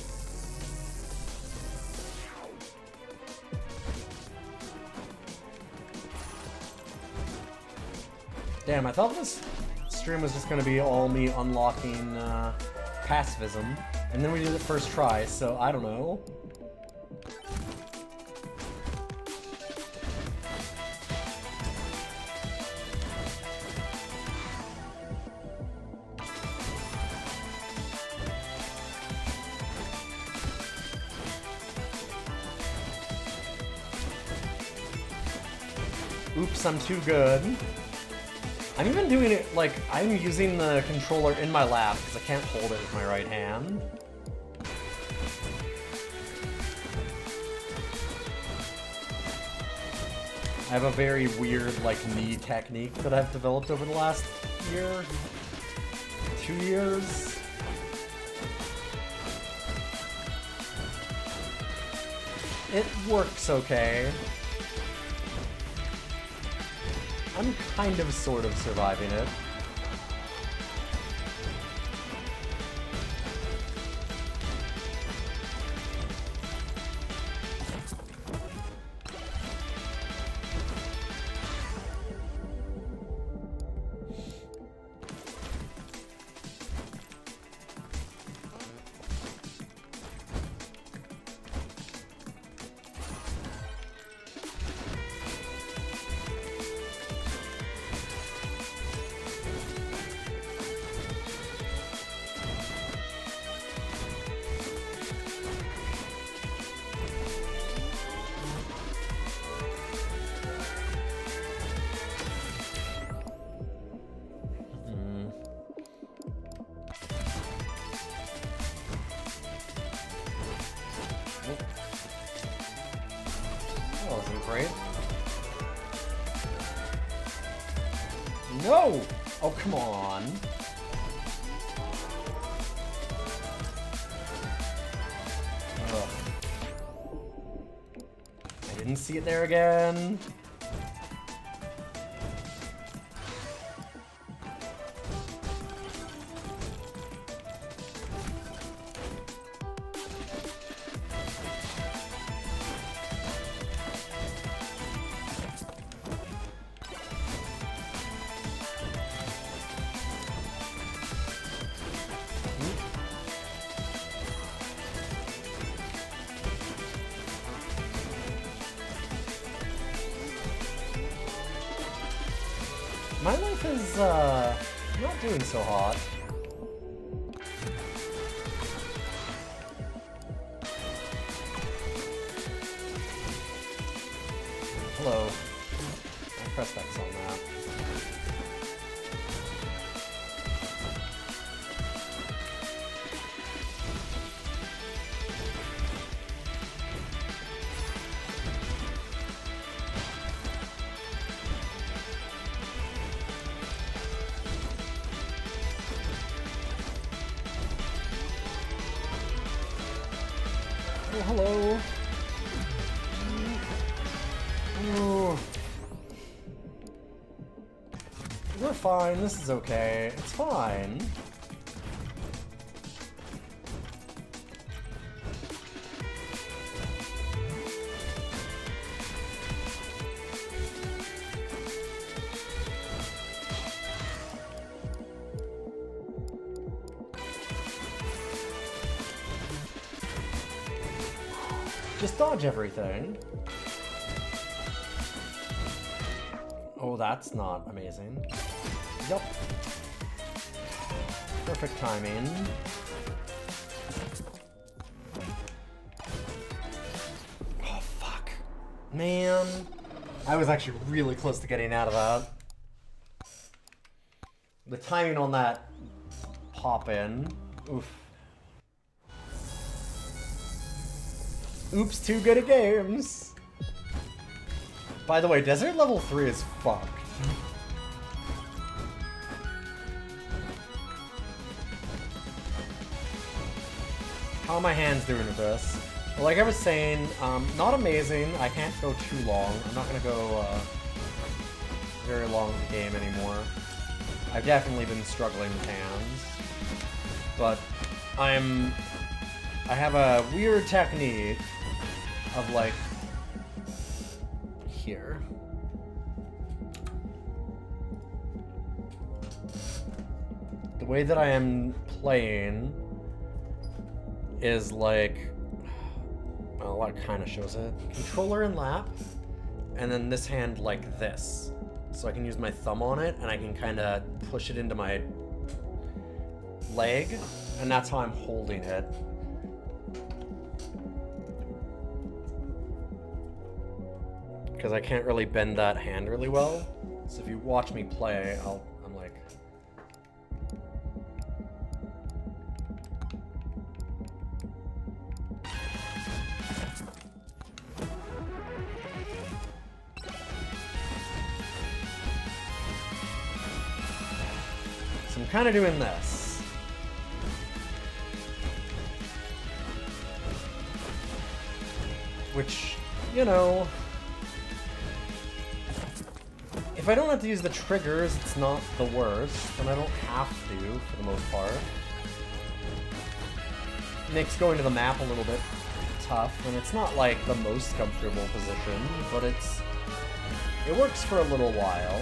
Damn, I thought this stream was just going to be all me unlocking pacifism. And then we did it first try, so I don't know. Oops, I'm too good. I'm even doing it, like, I'm using the controller in my lap because I can't hold it with my right hand. I have a very weird, like, knee technique that I've developed over the last year. 2 years. It works okay. I'm kind of sort of surviving it. That wasn't great. No! Oh, come on. Ugh. I didn't see it there again. My life is, not doing so hot. Hello. I pressed X on that. Oh, hello. Oh. We're fine. This is okay. It's fine. Just dodge everything. Oh, that's not amazing. Yup. Perfect timing. Oh, fuck. Man. I was actually really close to getting out of that. The timing on that pop in. Oof. Oops, too good at games. By the way, Desert level 3 is fucked. How are my hands doing with this? Well, like I was saying, not amazing. I can't go too long. I'm not gonna go very long in the game anymore. I've definitely been struggling with hands. But I have a weird technique of like here. The way that I am playing is like, well, that kind of shows it. Controller in lap, and then this hand like this. So I can use my thumb on it, and I can kind of push it into my leg, and that's how I'm holding it. Because I can't really bend that hand really well. So if you watch me play, I'm like... So I'm kind of doing this. Which, you know, if I don't have to use the triggers, it's not the worst, and I don't have to, for the most part. Makes going to the map a little bit tough, and it's not like the most comfortable position, but it works for a little while.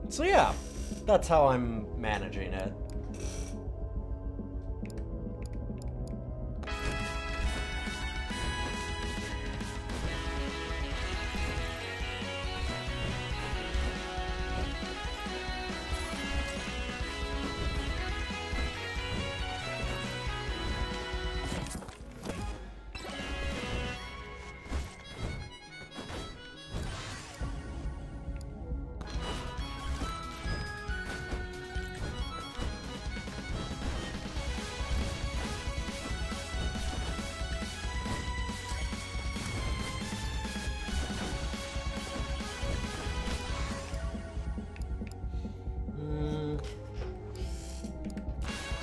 So yeah, that's how I'm managing it.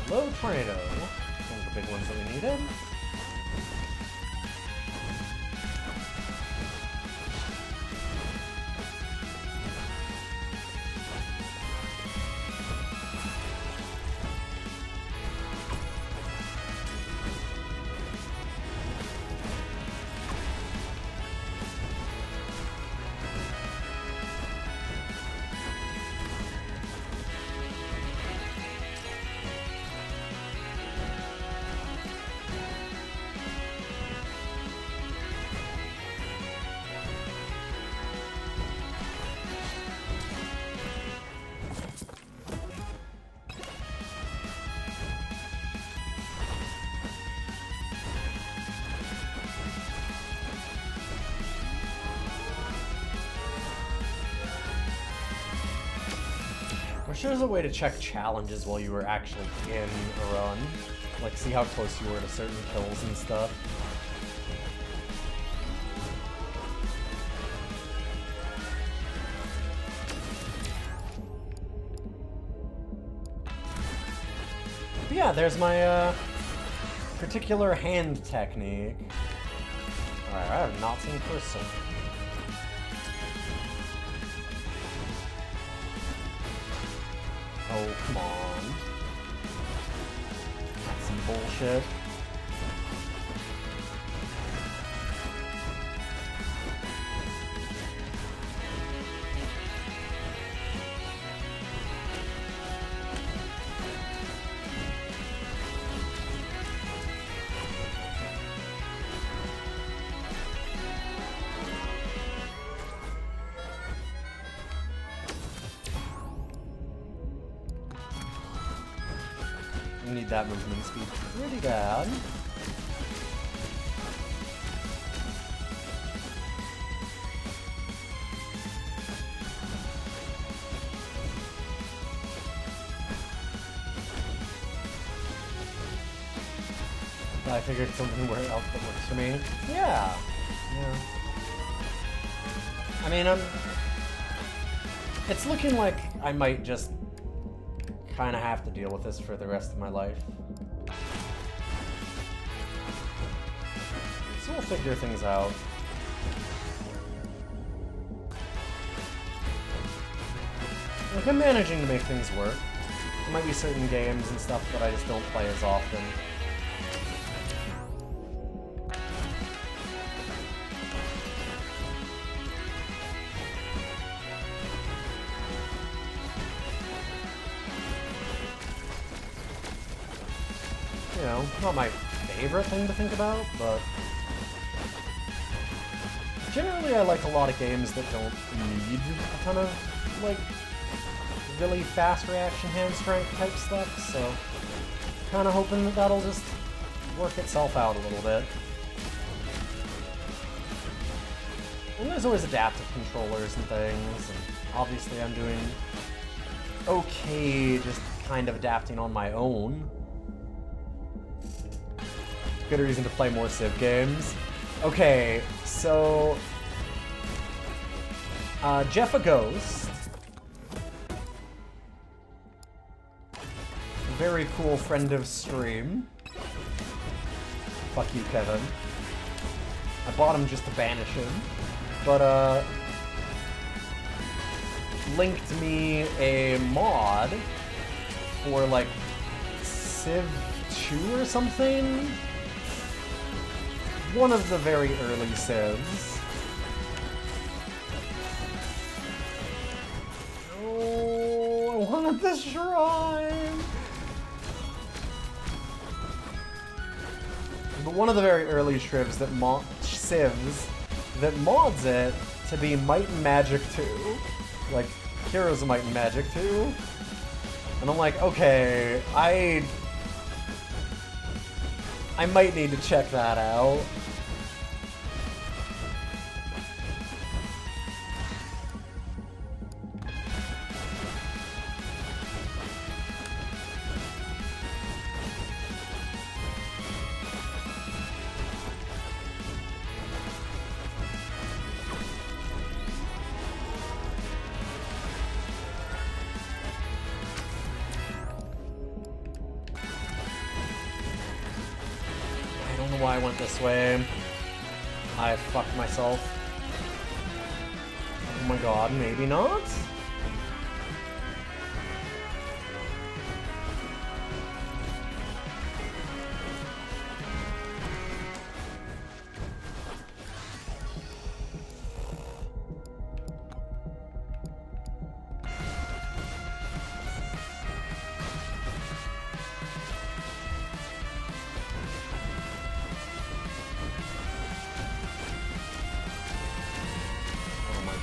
Hello, Tornado. One of the big ones that we needed. Wish there was a way to check challenges while you were actually in a run. Like, see how close you were to certain kills and stuff. But yeah, there's my particular hand technique. Alright, I have not seen Crystal. Oh, come on. That's some bullshit. need that movement speed pretty bad. I figured something else that works for me. Yeah. I mean, it's looking like I might just kind of have to deal with this for the rest of my life. So we'll figure things out. Like, I'm managing to make things work. There might be certain games and stuff that I just don't play as often. You know, not my favorite thing to think about, but generally I like a lot of games that don't need a ton of, like, really fast reaction hand strength type stuff, so kind of hoping that that'll just work itself out a little bit. And there's always adaptive controllers and things, and obviously I'm doing okay just kind of adapting on my own. Good reason to play more Civ games. Okay, so Jeff a Ghost, a very cool friend of stream. Fuck you, Kevin. I bought him just to banish him, but linked me a mod for like Civ 2 or something. One of the very early Civs. Oh, I wanted this shrine! But one of the very early Civs that mods it to be Might and Magic 2. Like, Heroes of Might and Magic 2. And I'm like, okay, I might need to check that out. Why I went this way. I fucked myself. Oh my god, maybe not?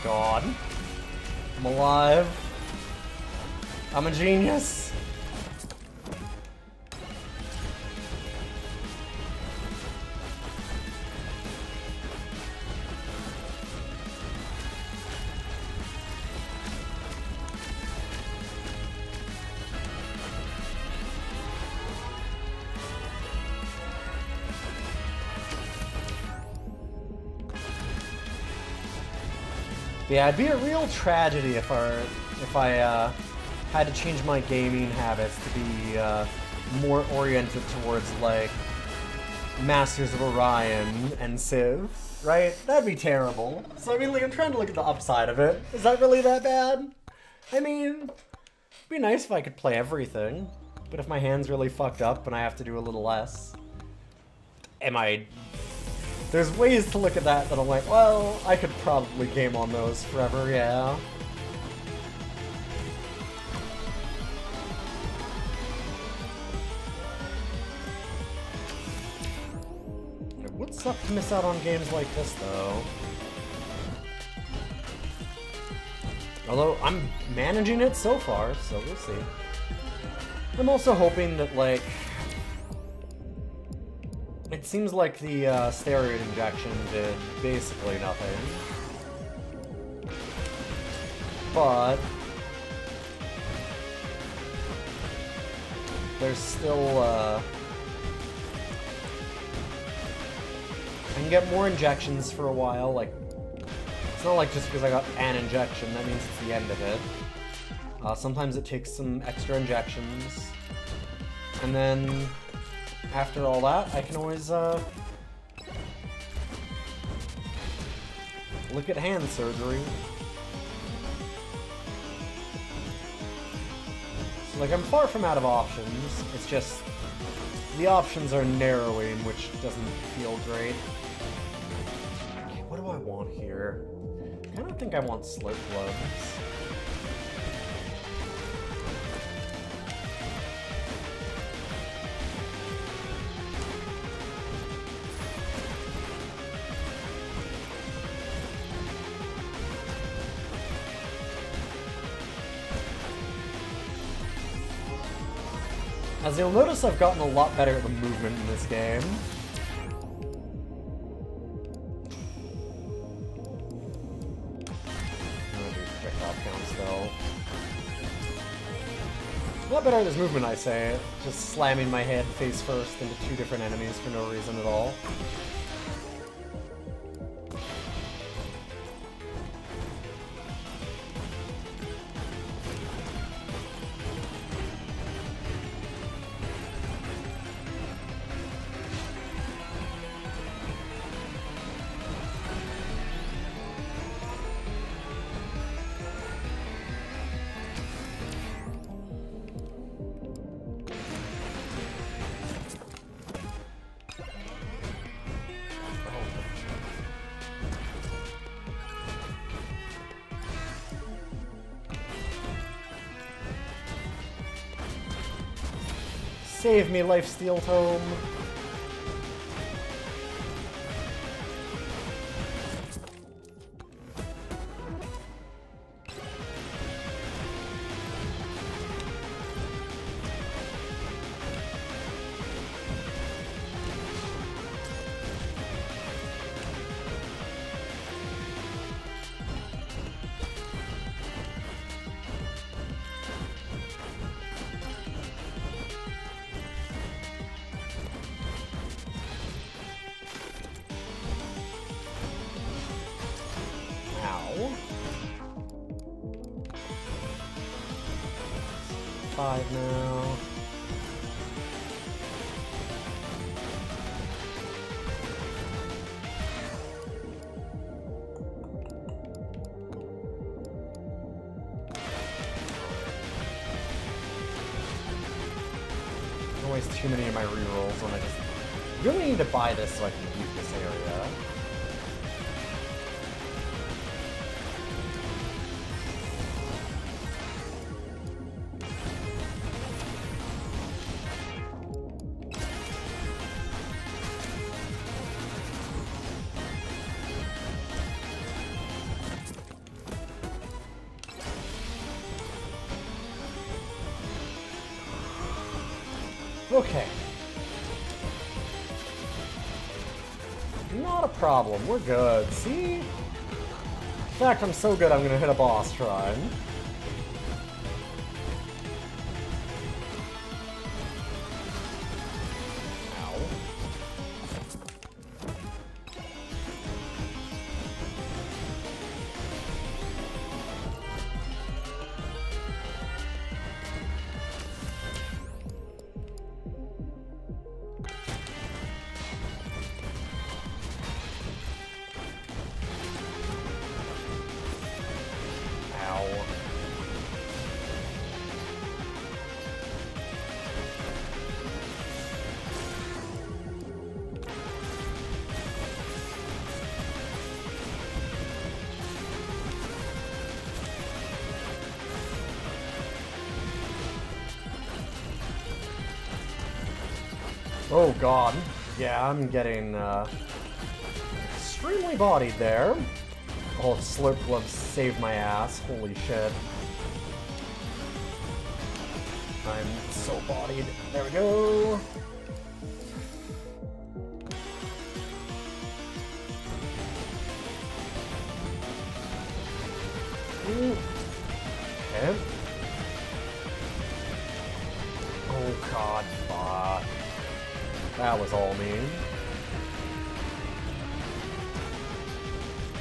God. I'm alive. I'm a genius. Yeah, it'd be a real tragedy if I had to change my gaming habits to be more oriented towards, like, Masters of Orion and Civ, right? That'd be terrible. So, I mean, like, I'm trying to look at the upside of it. Is that really that bad? I mean, it'd be nice if I could play everything, but if my hand's really fucked up and I have to do a little less, there's ways to look at that I'm like, well, I could probably game on those forever, yeah. It would suck to miss out on games like this, though. Although, I'm managing it so far, so we'll see. I'm also hoping that, like... It seems like the steroid injection did basically nothing. But... There's still, I can get more injections for a while, like... It's not like just because I got an injection, that means it's the end of it. Sometimes it takes some extra injections. And then... After all that, I can always, look at hand surgery. So, like, I'm far from out of options. It's just the options are narrowing, which doesn't feel great. Okay, what do I want here? I don't think I want Slurp Gloves. As you'll notice, I've gotten a lot better at the movement in this game. I'm gonna do projectile counts, though. A lot better at this movement, I say. Just slamming my head face first into two different enemies for no reason at all. Save me, Lifesteal Tome. Five now. I waste too many of my rerolls when I just really need to buy this so I can beat this area. Okay. Not a problem, we're good. See? In fact, I'm so good I'm gonna hit a boss shrine. Ow. Oh god. Yeah, I'm getting extremely bodied there. Oh, Slurp Gloves saved my ass. Holy shit. I'm so bodied. There we go. Ooh. Okay. Oh god, fuck. That was all me.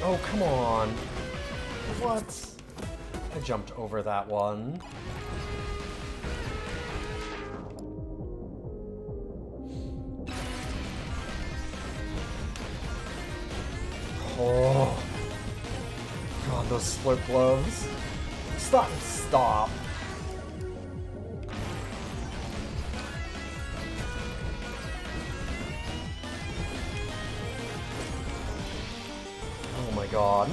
Oh, come on. What? I jumped over that one. Oh. God, those slurp gloves. Stop. Stop. Oh my god.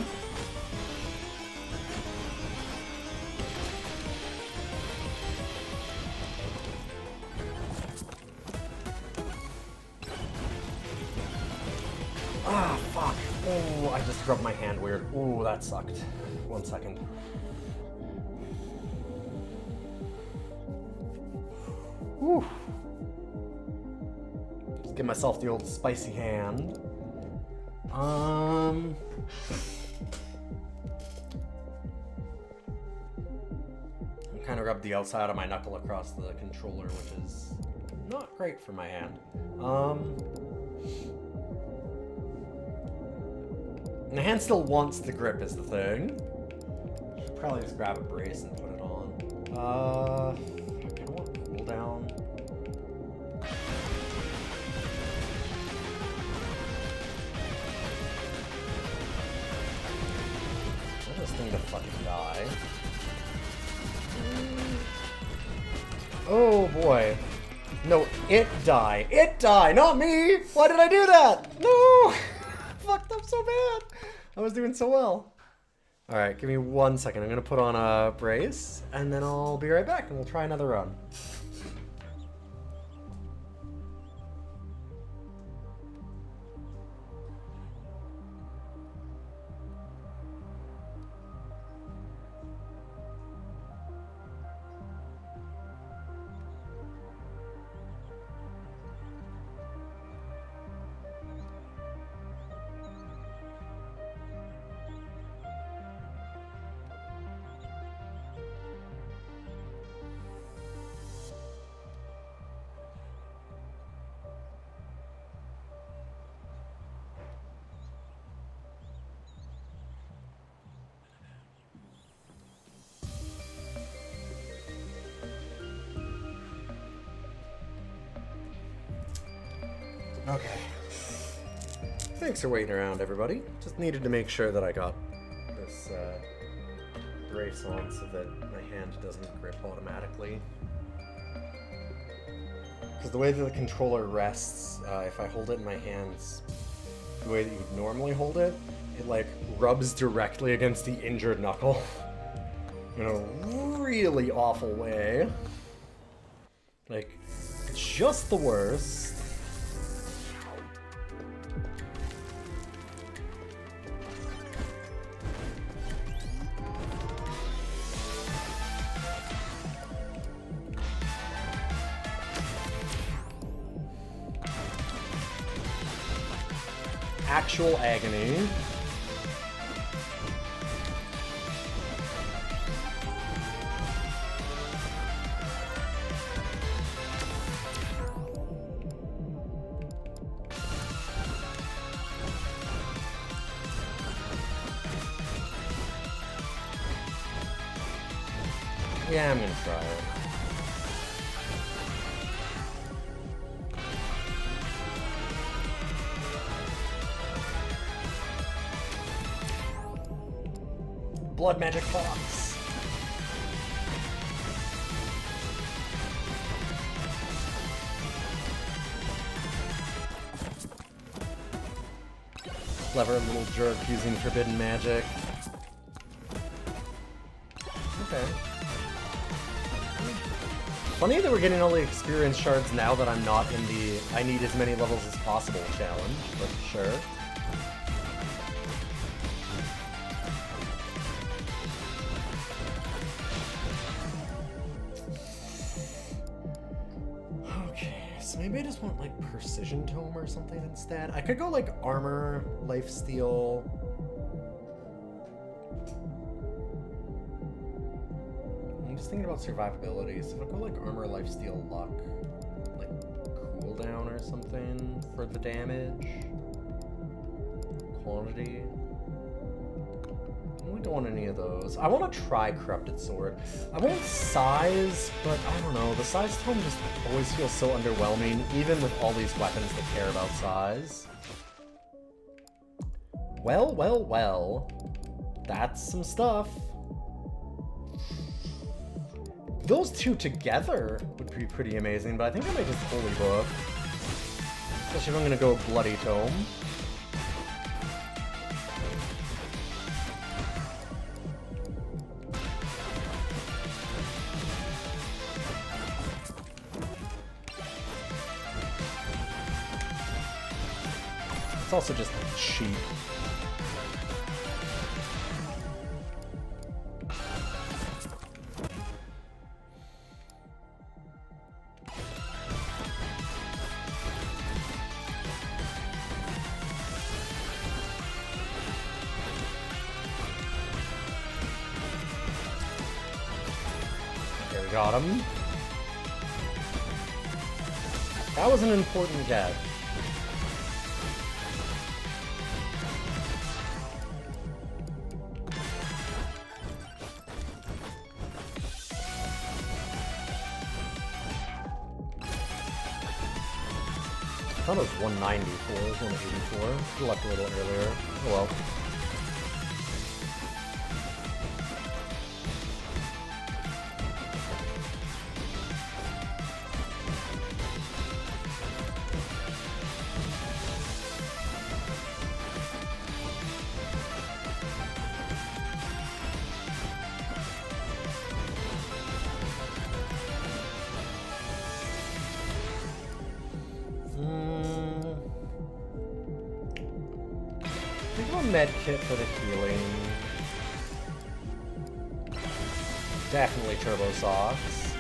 Ah, fuck. Oh, I just rubbed my hand weird. Ooh, that sucked. 1 second. Whew. Just give myself the old spicy hand. I'm kind of rubbed the outside of my knuckle across the controller, which is not great for my hand. My hand still wants the grip is the thing. Should probably just grab a brace and put it on. I don't want cool down. I want this thing to fucking die. Oh boy. No, it die. It die, not me! Why did I do that? No! Fucked up so bad. I was doing so well. Alright, give me 1 second. I'm gonna put on a brace, and then I'll be right back, and we'll try another run. Okay. Thanks for waiting around, everybody. Just needed to make sure that I got this brace on so that my hand doesn't grip automatically. Because the way that the controller rests, if I hold it in my hands the way that you would normally hold it, it like rubs directly against the injured knuckle in a really awful way. Like, just the worst. Actual agony. Yeah, I'm gonna try it. Blood Magic Fox. Clever little jerk using forbidden magic. Okay. Funny that we're getting all the experience shards now that I'm not in the I need as many levels as possible challenge, but sure. Maybe I just want like Precision Tome or something instead. I could go like Armor, Lifesteal. I'm just thinking about survivability. So if I go like Armor, Lifesteal, Luck, like cooldown or something for the damage, quantity. I don't want any of those. I want to try Corrupted Sword. I want size, but I don't know. The size tome just always feels so underwhelming, even with all these weapons that care about size. Well, well, well. That's some stuff. Those two together would be pretty amazing, but I think I might just Holy Book. Especially if I'm going to go Bloody Tome. It's also just cheap. Okay, we got him. That was an important get. I thought it was 194, it was 184. We left a little earlier. Oh well. Med kit for the healing. Definitely Turbo Socks.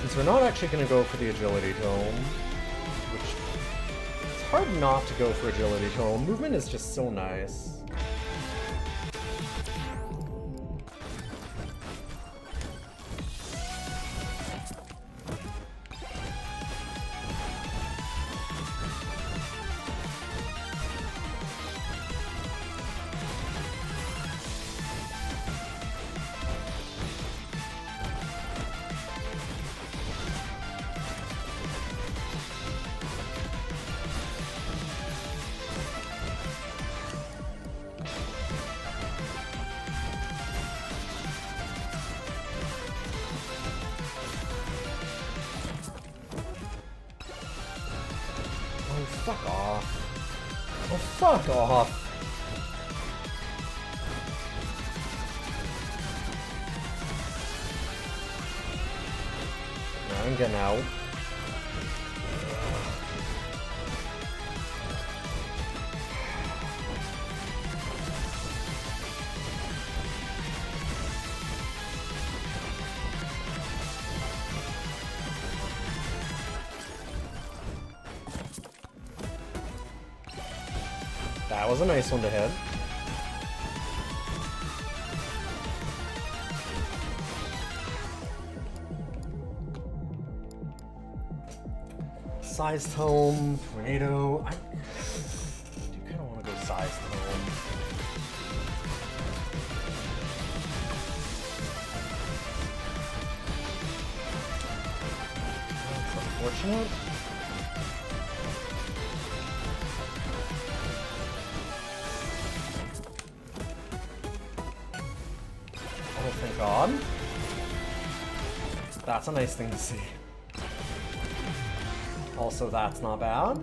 Since we're not actually going to go for the Agility Tome, which it's hard not to go for Agility Tome. Movement is just so nice. Fuck off. Oh, fuck off. I'm getting out. That was a nice one to hit. Size Tome, Tornado. I do kind of want to go Size Tome. That's unfortunate. Oh, thank God. That's a nice thing to see. Also, that's not bad.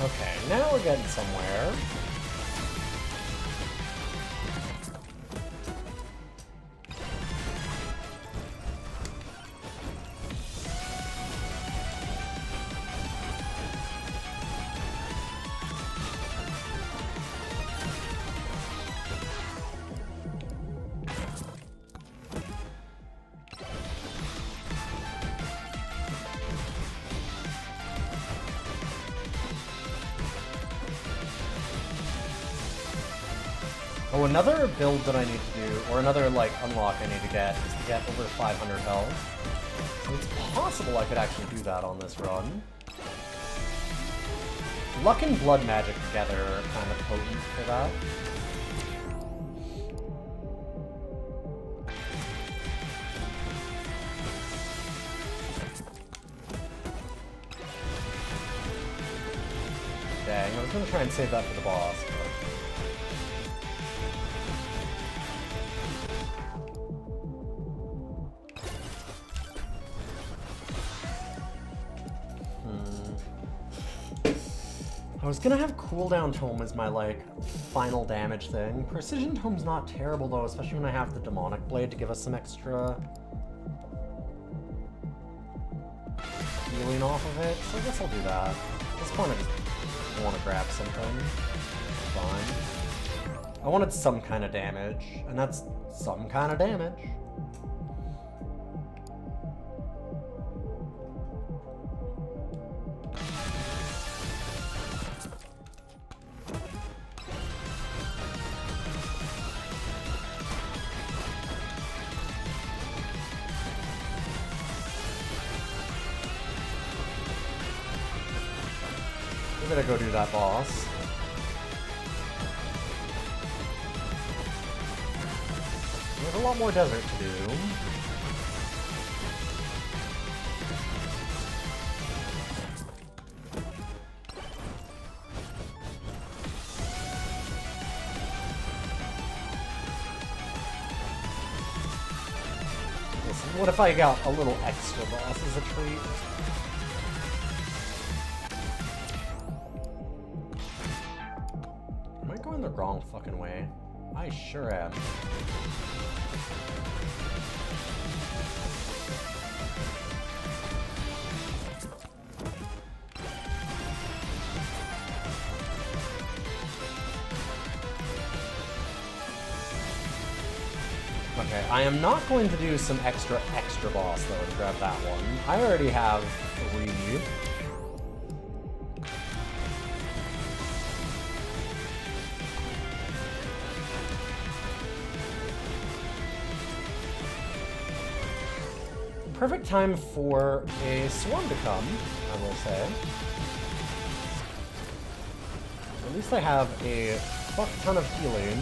Okay, now we're getting somewhere. Oh, another build that I need to do, or another, like, unlock I need to get, is to get over 500 health. So it's possible I could actually do that on this run. Luck and blood magic together are kind of potent for that. Dang, I was gonna try and save that for the boss, but... I was gonna have cooldown tome as my, like, final damage thing. Precision tome's not terrible though, especially when I have the demonic blade to give us some extra healing off of it. So I guess I'll do that. At this point I just want to grab something. Fine. I wanted some kind of damage, and that's some kind of damage. I'm gonna go do that boss. There's a lot more desert to do. Listen, what if I got a little extra boss as a treat? The wrong fucking way. I sure am. Okay, I am not going to do some extra boss though and grab that one. I already have 3. Perfect time for a swarm to come, I will say. At least I have a fuck ton of healing.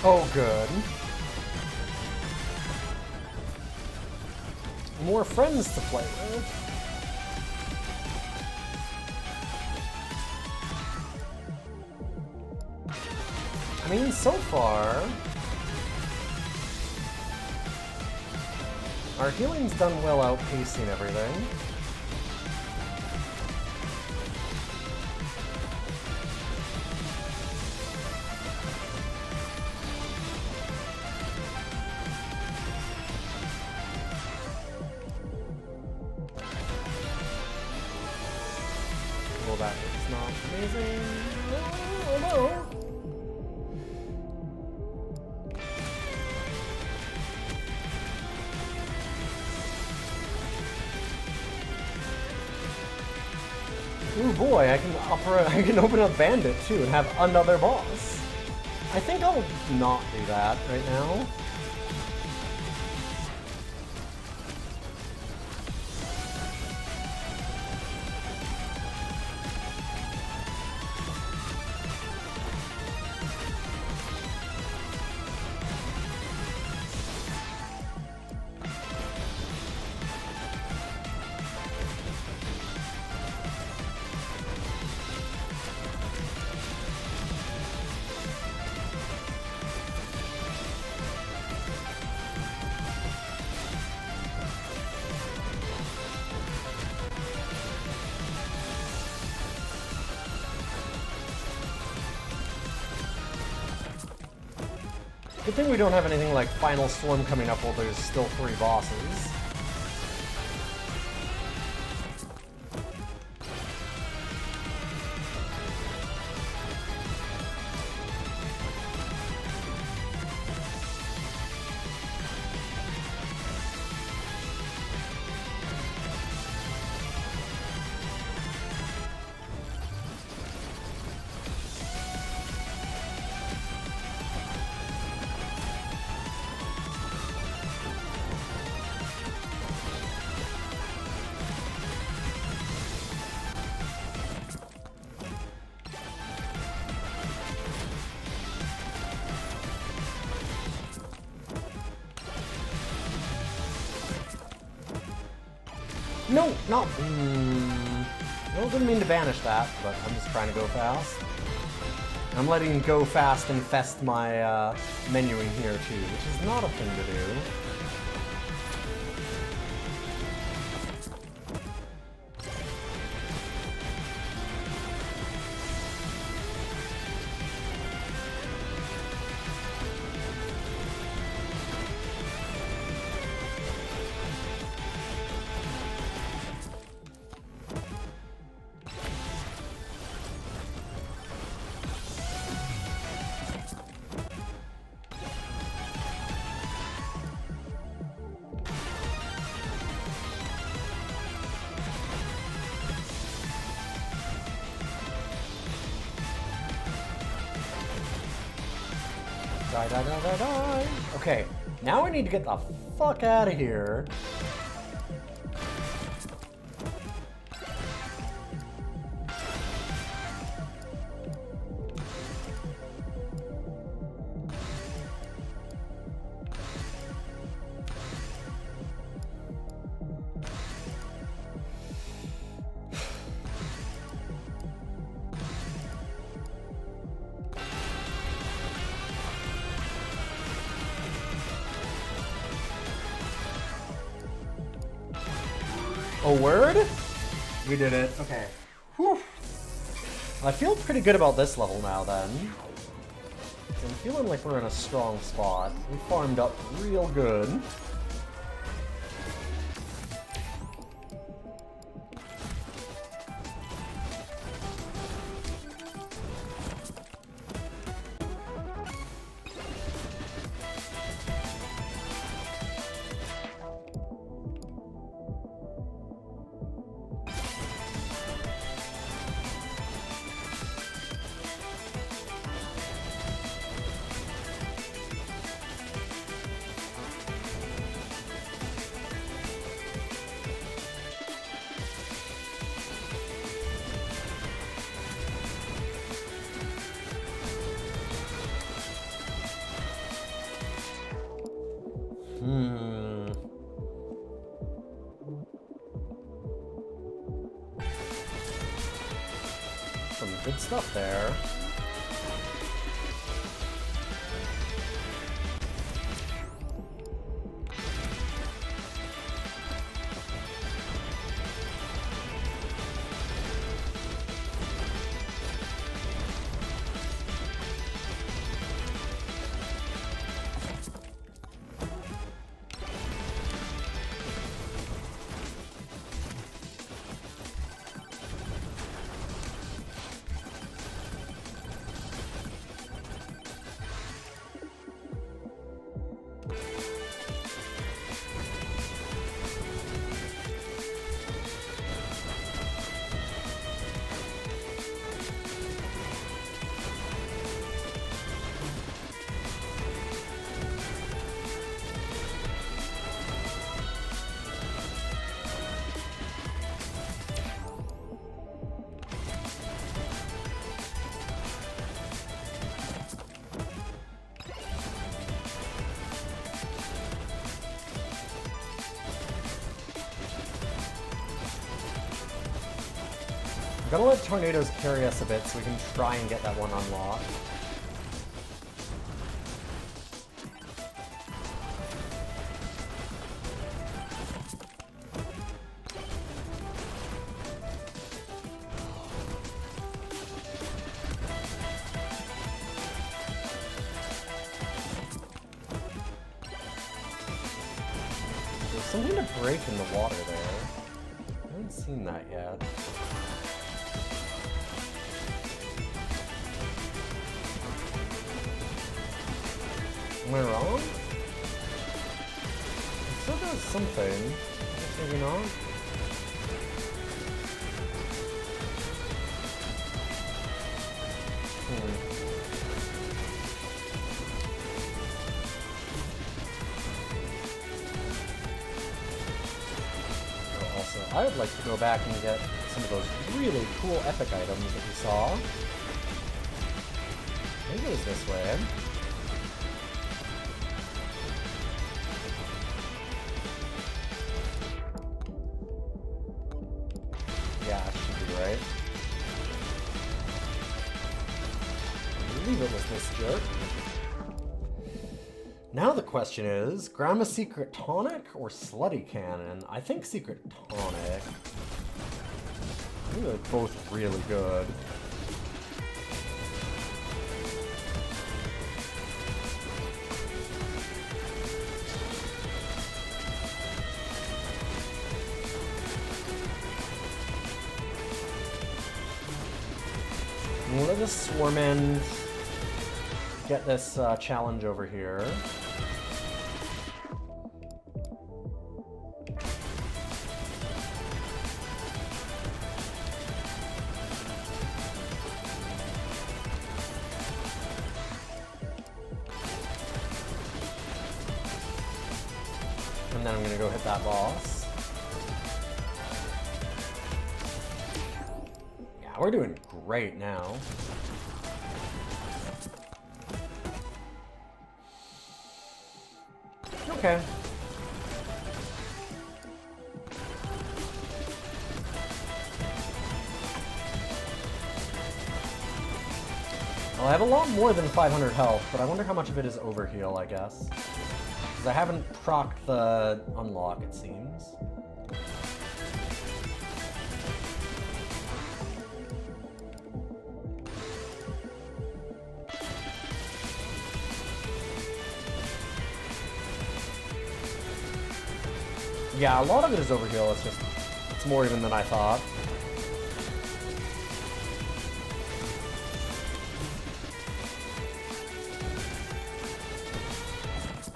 Oh, good. More friends to play with. I mean, so far, our healing's done well outpacing everything. that is not amazing. Oh no! Ooh boy, I can open up Bandit too and have another boss. I think I'll not do that right now. Good thing we don't have anything like Final Storm coming up while there's still 3 bosses. No, not. I didn't mean to banish that, but I'm just trying to go fast. I'm letting go fast infest my menuing here too, which is not a thing to do. Die. Okay, now I need to get the fuck out of here. A word? We did it. Okay. Whew. I feel pretty good about this level now then. I'm feeling like we're in a strong spot. We farmed up real good. Some good stuff there. I'm gonna let tornadoes carry us a bit so we can try and get that one unlocked. There's something to break in the water there. I haven't seen that yet. Am I wrong? It still does something. Maybe not. Oh, also, I would like to go back and get some of those really cool epic items that we saw. Maybe it was this way. Yeah, it should be right. I believe it was this jerk. Now the question is, Grandma Secret Tonic or Slutty Cannon? I think Secret Tonic. I think they're both really good. We'll let this swarm end get this challenge over here. And then I'm gonna go hit that boss. Yeah, we're doing great now. Okay. Well, I have a lot more than 500 health, but I wonder how much of it is overheal, I guess. Because I haven't procced the unlock, it seems. Yeah, a lot of it is overkill, it's more even than I thought.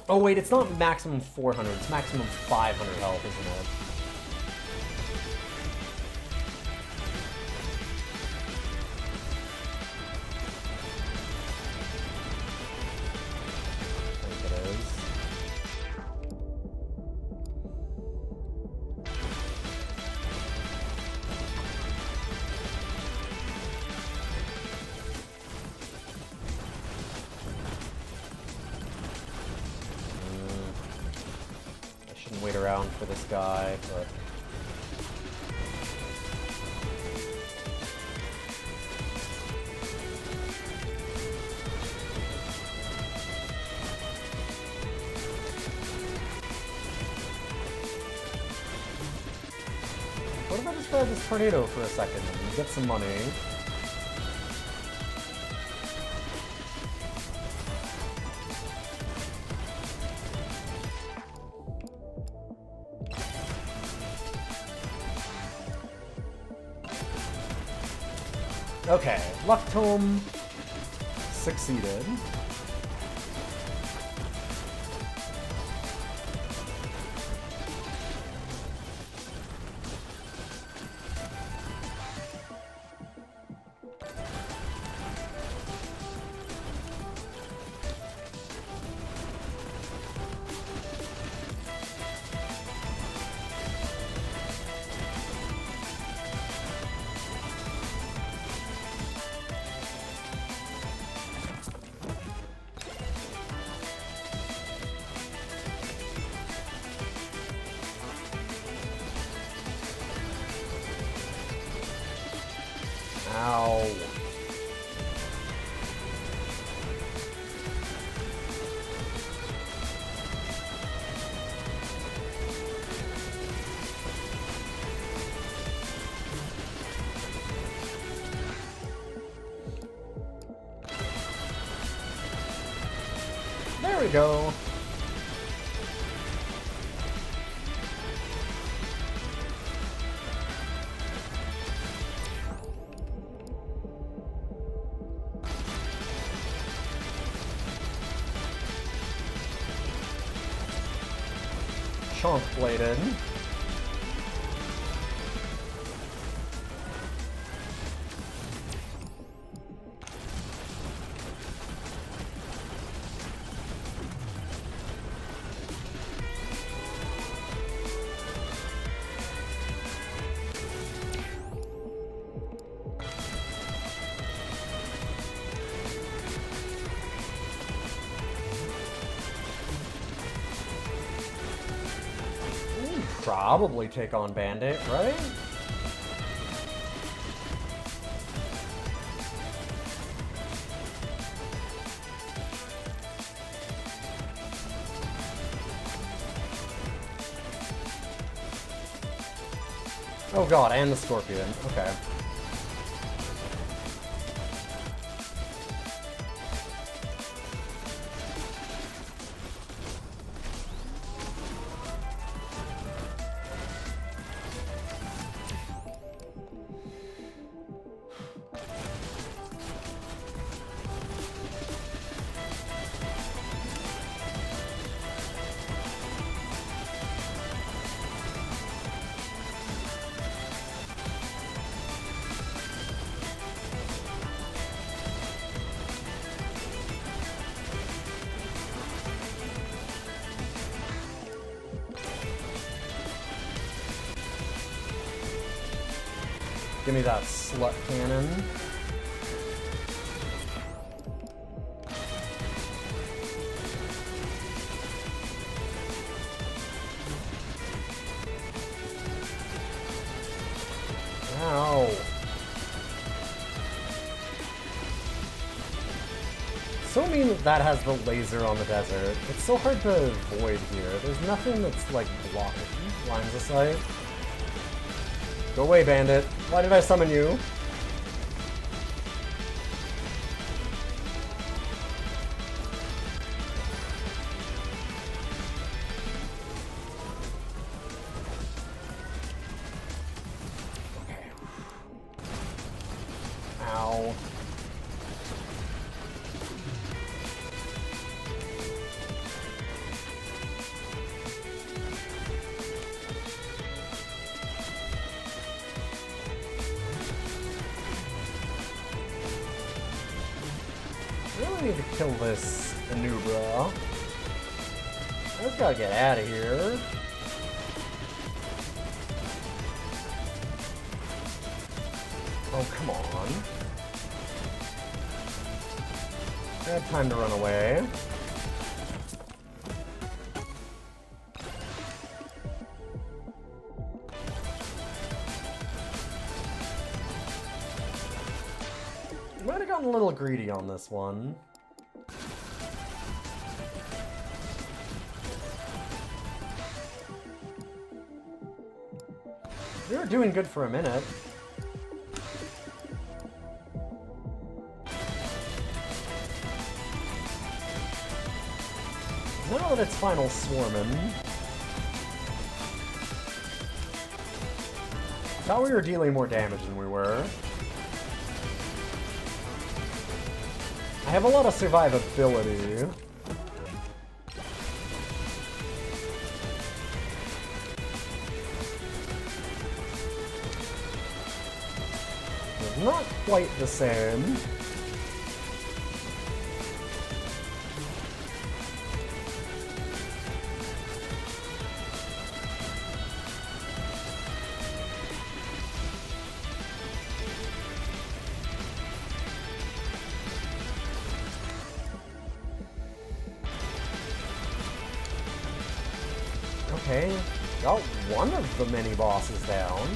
Oh wait, it's not maximum 400, it's maximum 500 health, isn't it? I think it is. Wait around for this guy, but what if I just grab this tornado for a second and get some money? Okay, Luck Tome succeeded. Ow. There we go. Chomp bladed. Probably take on Bandit, right? Oh god, and the Scorpion. Okay. Give me that slut cannon. Ow. So mean that has the laser on the desert. It's so hard to avoid here. There's nothing that's like blocking lines of sight. Go away, Bandit. Why did I summon you? Okay. Ow. I need to kill this Anubra. I just gotta get out of here. Oh, come on. I had time to run away. Might have gotten a little greedy on this one. We were doing good for a minute. Now that it's final swarming. Thought we were dealing more damage than we were. I have a lot of survivability. It's not quite the same. Okay, got one of the mini bosses down.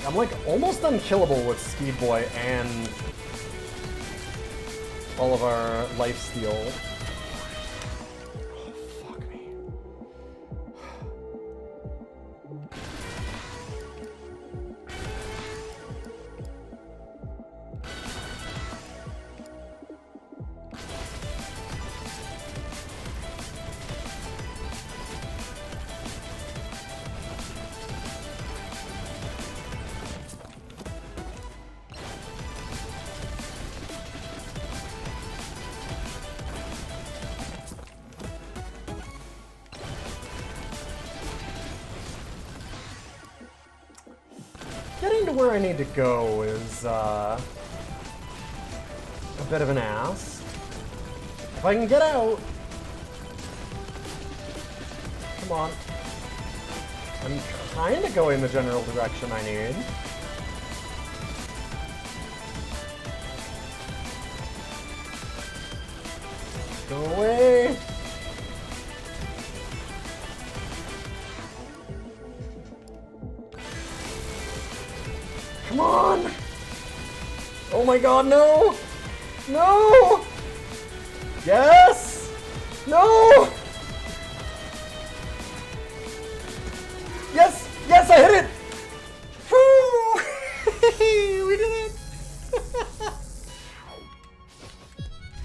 I'm like almost unkillable with Speed Boy and all of our life steal. Oh, fuck me. Getting to where I need to go is a bit of an ass. If I can get out, come on. I'm kind of going the general direction I need. Go away. Come on! Oh my god, no! No! Yes! No! Yes! Yes, I hit it! Woo! We did it!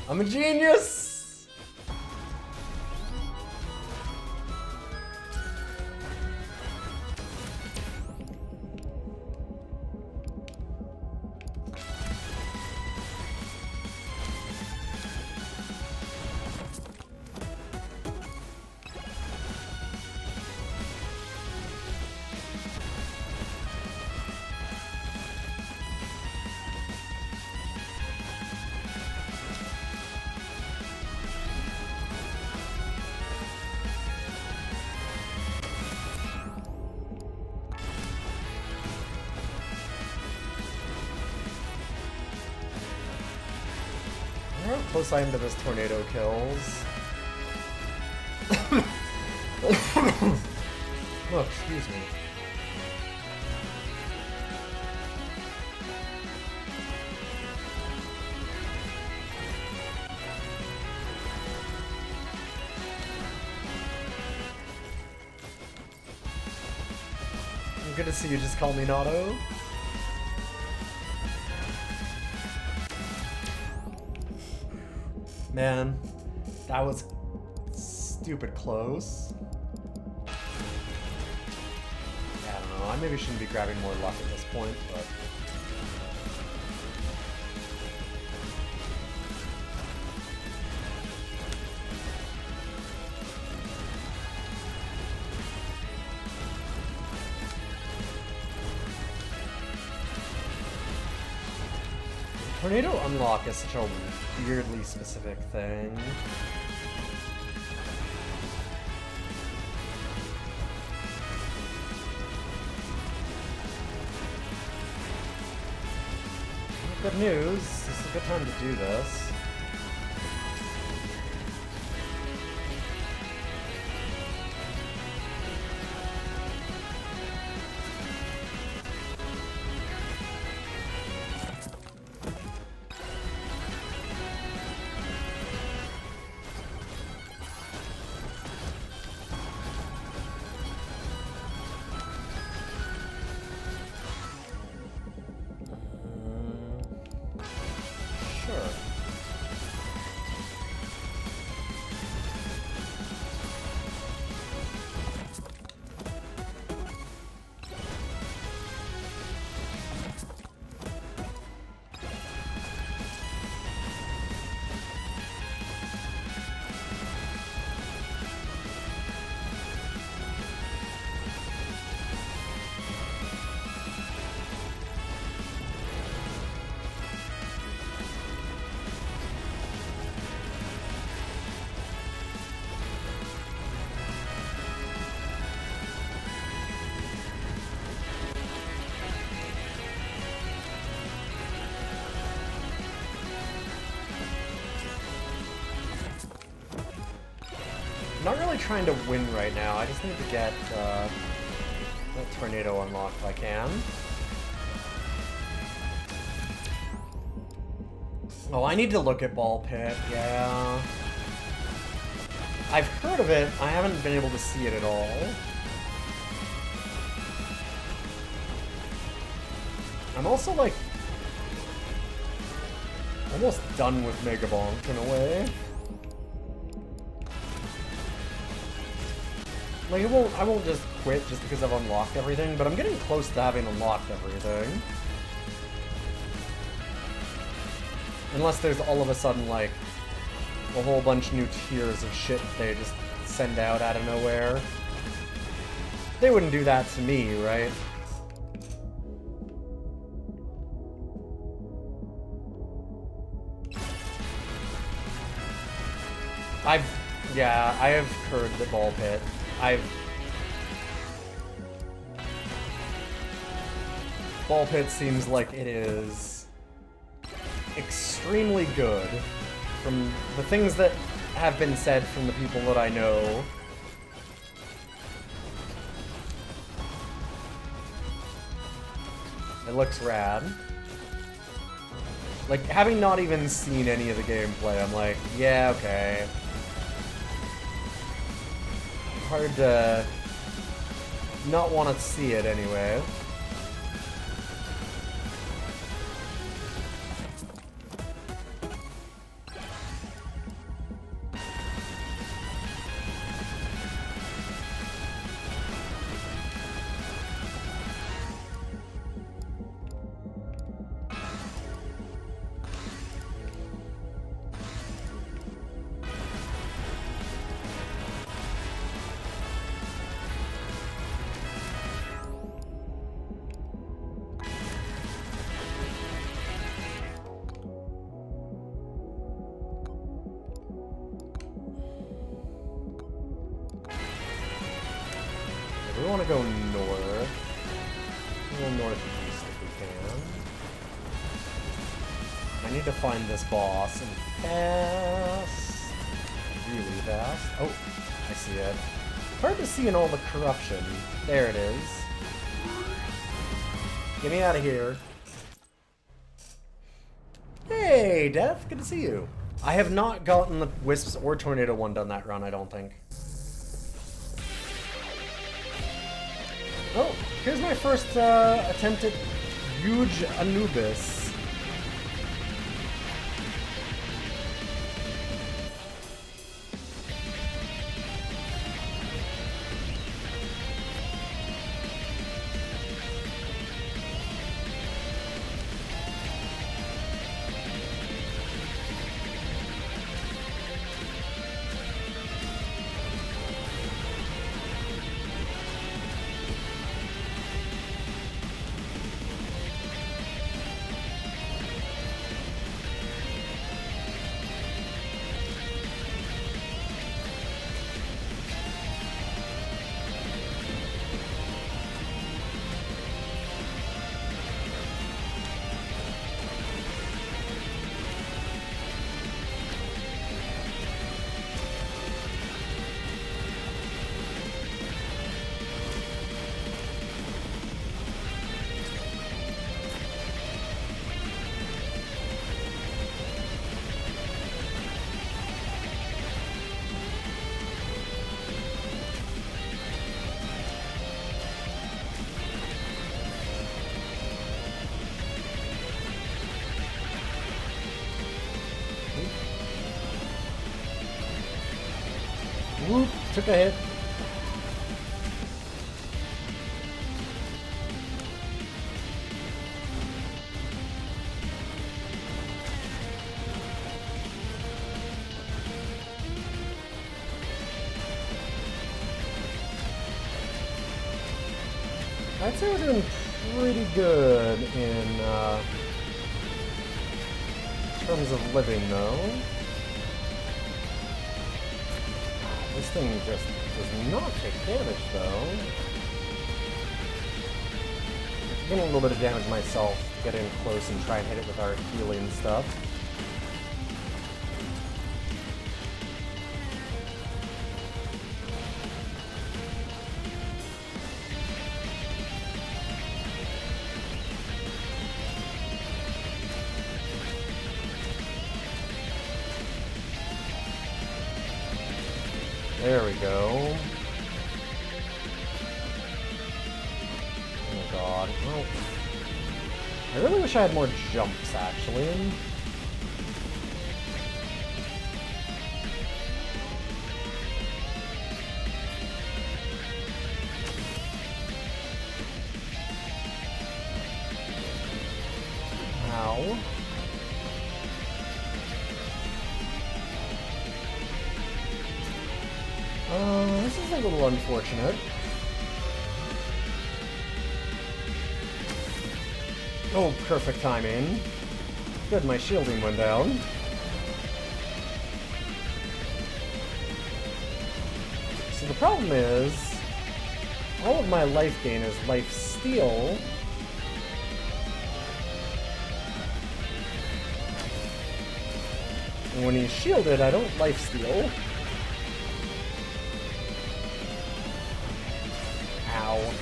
I'm a genius! I wonder how close I am to this tornado kills. Oh, excuse me. Good to see you just call me Nato. Man, that was stupid close. Yeah, I don't know. I maybe shouldn't be grabbing more luck at this point, but... Tornado Unlock is such a weirdly specific thing. Good news, this is a good time to do this. I'm not really trying to win right now. I just need to get that tornado unlocked if I can. Oh, I need to look at Ball Pit, yeah. I've heard of it, I haven't been able to see it at all. I'm also, like, almost done with Mega Bonk in a way. Like, I won't just quit just because I've unlocked everything, but I'm getting close to having unlocked everything. Unless there's all of a sudden, like, a whole bunch new tiers of shit they just send out of nowhere. They wouldn't do that to me, right? I have heard the Ball Pit. Ball Pit seems like it is extremely good. From the things that have been said from the people that I know. It looks rad. Like, having not even seen any of the gameplay, I'm like, yeah, okay. Hard to not want to see it anyway. We want to go north. We'll go northeast if we can. I need to find this boss and fast. Really fast. Oh, I see it. Hard to see in all the corruption. There it is. Get me out of here. Hey, Death. Good to see you. I have not gotten the Wisps or Tornado one done that run, I don't think. Oh, here's my first attempt at Huge Anubis. Whoop, took a hit. I'd say we're doing pretty good in terms of living, though. This thing just does not take damage, though. Getting a little bit of damage myself, get in close and try and hit it with our healing stuff. There we go. Oh god. Well, I really wish I had more jumps, actually. Ow. This is a little unfortunate. Oh, perfect timing. Good, my shielding went down. So the problem is, all of my life gain is life steal. And when he's shielded, I don't life steal. Ow.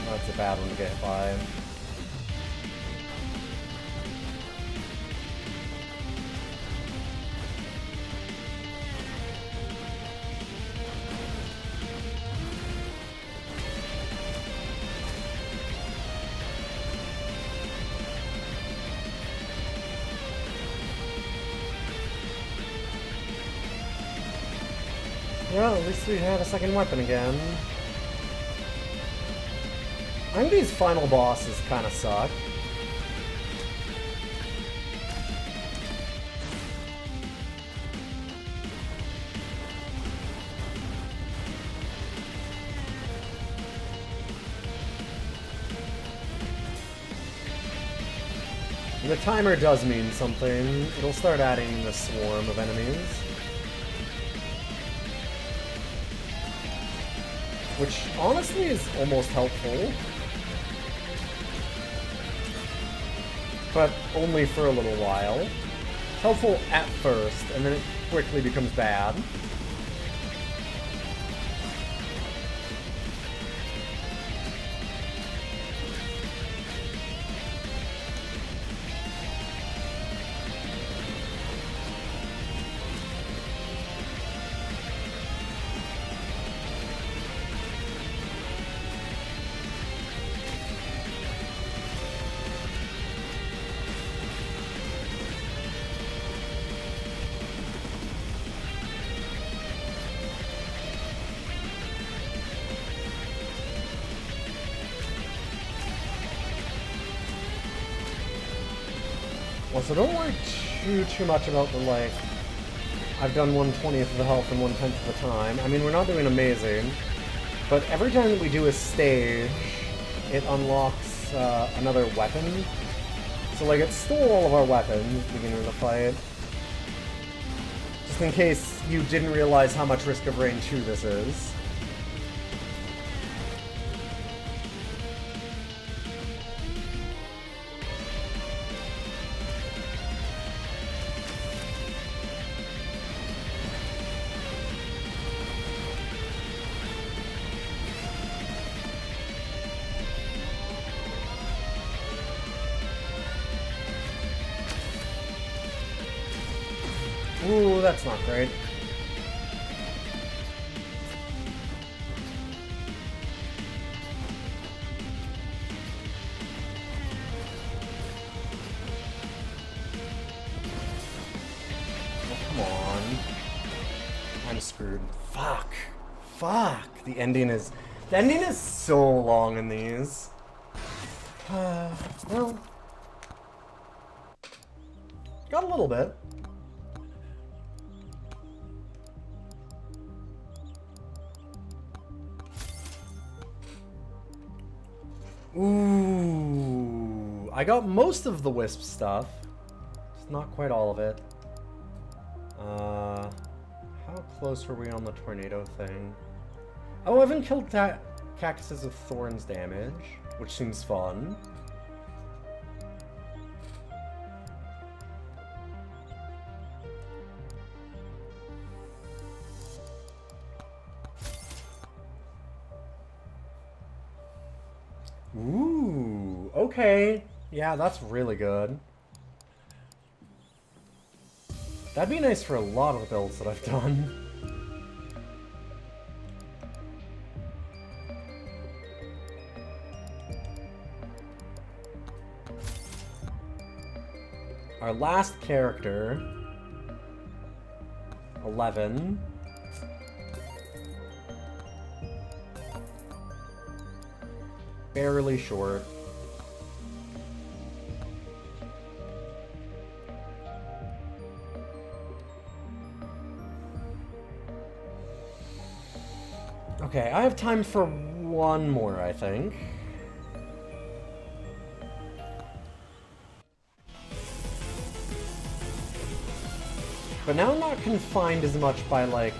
That's a bad one to get by. Well, at least we have a second weapon again. I think these final bosses kind of suck. The timer does mean something. It'll start adding the swarm of enemies. Which honestly is almost helpful. But only for a little while. Helpful at first, and then it quickly becomes bad. So don't worry too much about the, like, I've done 1/20th of the health and 1/10 of the time. I mean, we're not doing amazing, but every time that we do a stage, it unlocks another weapon. So, like, it stole all of our weapons at the beginning of the fight. Just in case you didn't realize how much Risk of Rain 2 this is. Ooh, that's not great. Oh, come on. I'm screwed. Fuck. Fuck. The ending is so long in these. Well. Got a little bit. Ooh, I got most of the Wisp stuff, just not quite all of it. How close were we on the tornado thing? Oh, I haven't killed cactuses with thorns damage, which seems fun. Ooh, okay. Yeah, that's really good. That'd be nice for a lot of the builds that I've done. Our last character, 11. Barely short. Okay, I have time for one more, I think. But now I'm not confined as much by, like,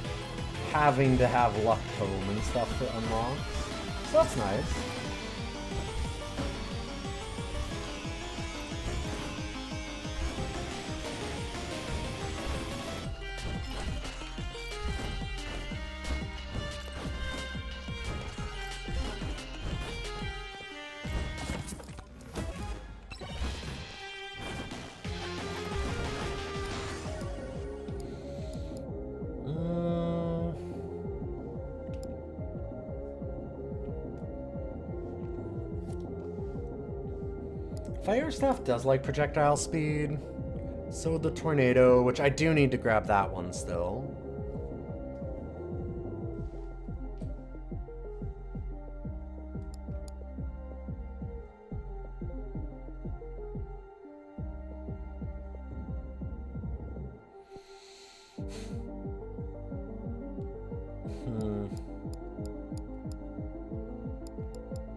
having to have Luck Tome and stuff to unlock. So that's nice. Fire Staff does like projectile speed, so the Tornado, which I do need to grab that one still.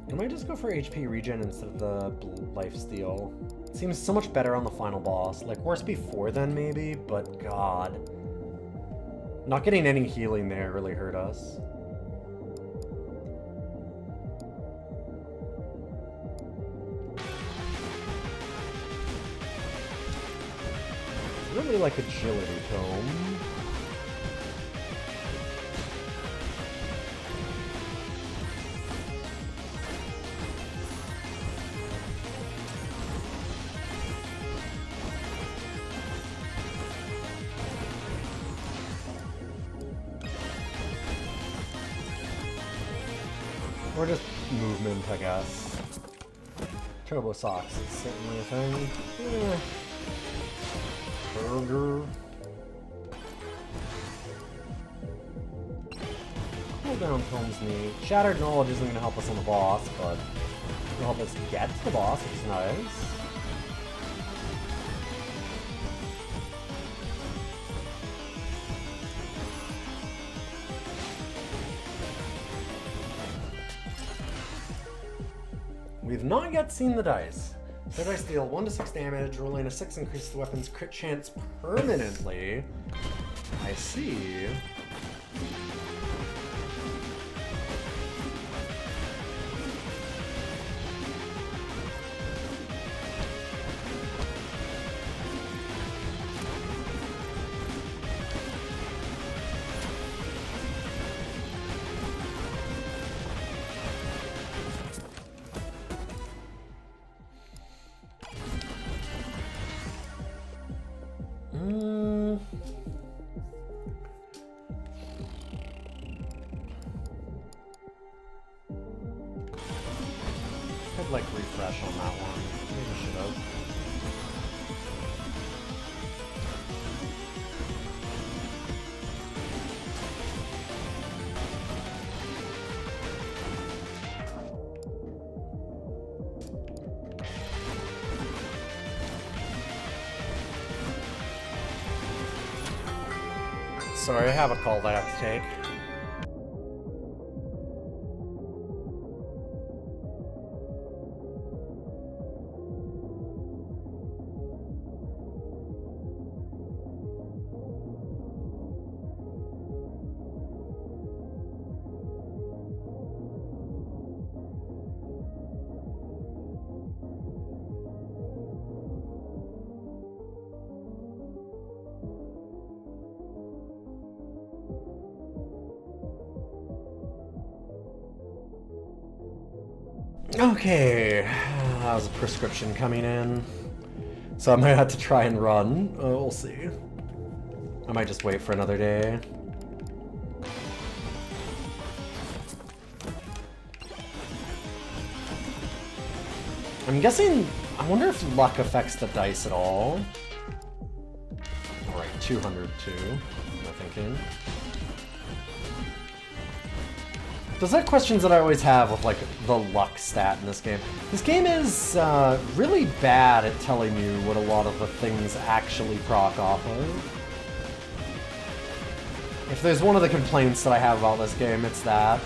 I might just go for HP regen instead of the lifesteal. It seems so much better on the final boss. Like, worse before then, maybe, but god. Not getting any healing there really hurt us. I don't really like Agility Tome. Or just movement, I guess. Turbo Socks is certainly a thing. Burger. Cooldown Tome's neat. Shattered Knowledge isn't going to help us on the boss, but it'll help us get to the boss, which is nice. We've not yet seen the dice. So dice deal 1 to 6 damage, rolling a 6 increases the weapon's crit chance permanently. I see. I'd like refresh on that one. Maybe I should have. Sorry, I have a call that I have to take. Okay, that was a prescription coming in. So I might have to try and run. We'll see. I might just wait for another day. I'm guessing, I wonder if luck affects the dice at all. 202, am I thinking? Those are questions that I always have with, like, the luck stat in this game. This game is really bad at telling you what a lot of the things actually proc off of. If there's one of the complaints that I have about this game, it's that.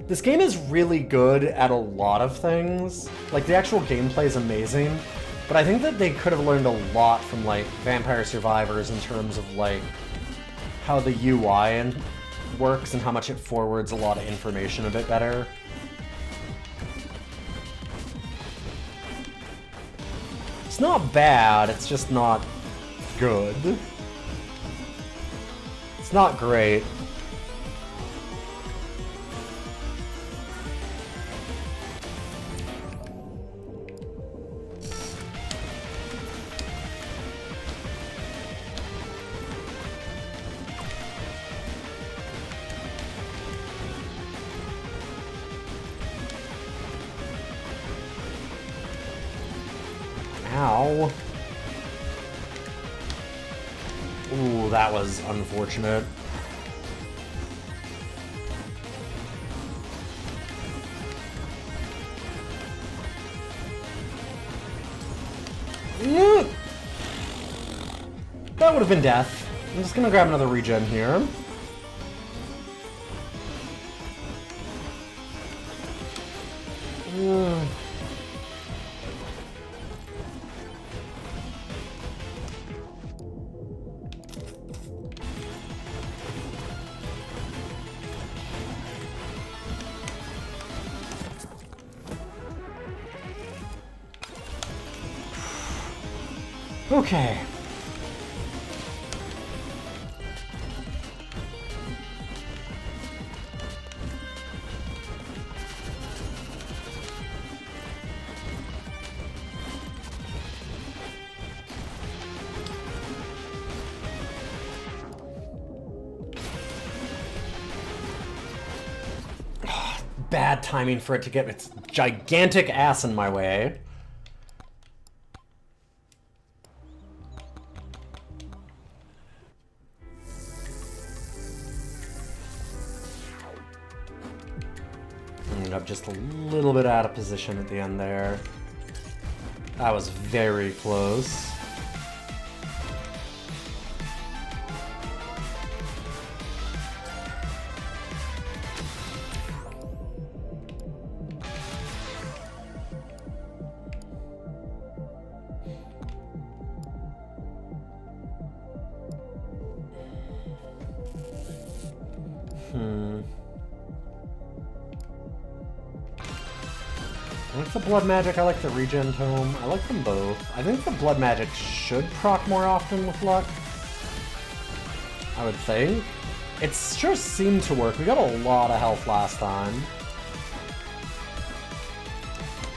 This game is really good at a lot of things. Like, the actual gameplay is amazing, but I think that they could have learned a lot from, like, Vampire Survivors in terms of, like, how the UI works and how much it forwards a lot of information a bit better. It's not bad, it's just not good. It's not great. Ow. Ooh, that was unfortunate. That would have been death. I'm just gonna grab another regen here. Okay. Bad timing for it to get its gigantic ass in my way. Ended up just a little bit out of position at the end there. That was very close. I like the blood magic, I like the regen tome, I like them both. I think the blood magic should proc more often with luck. I would think. It sure seemed to work. We got a lot of health last time.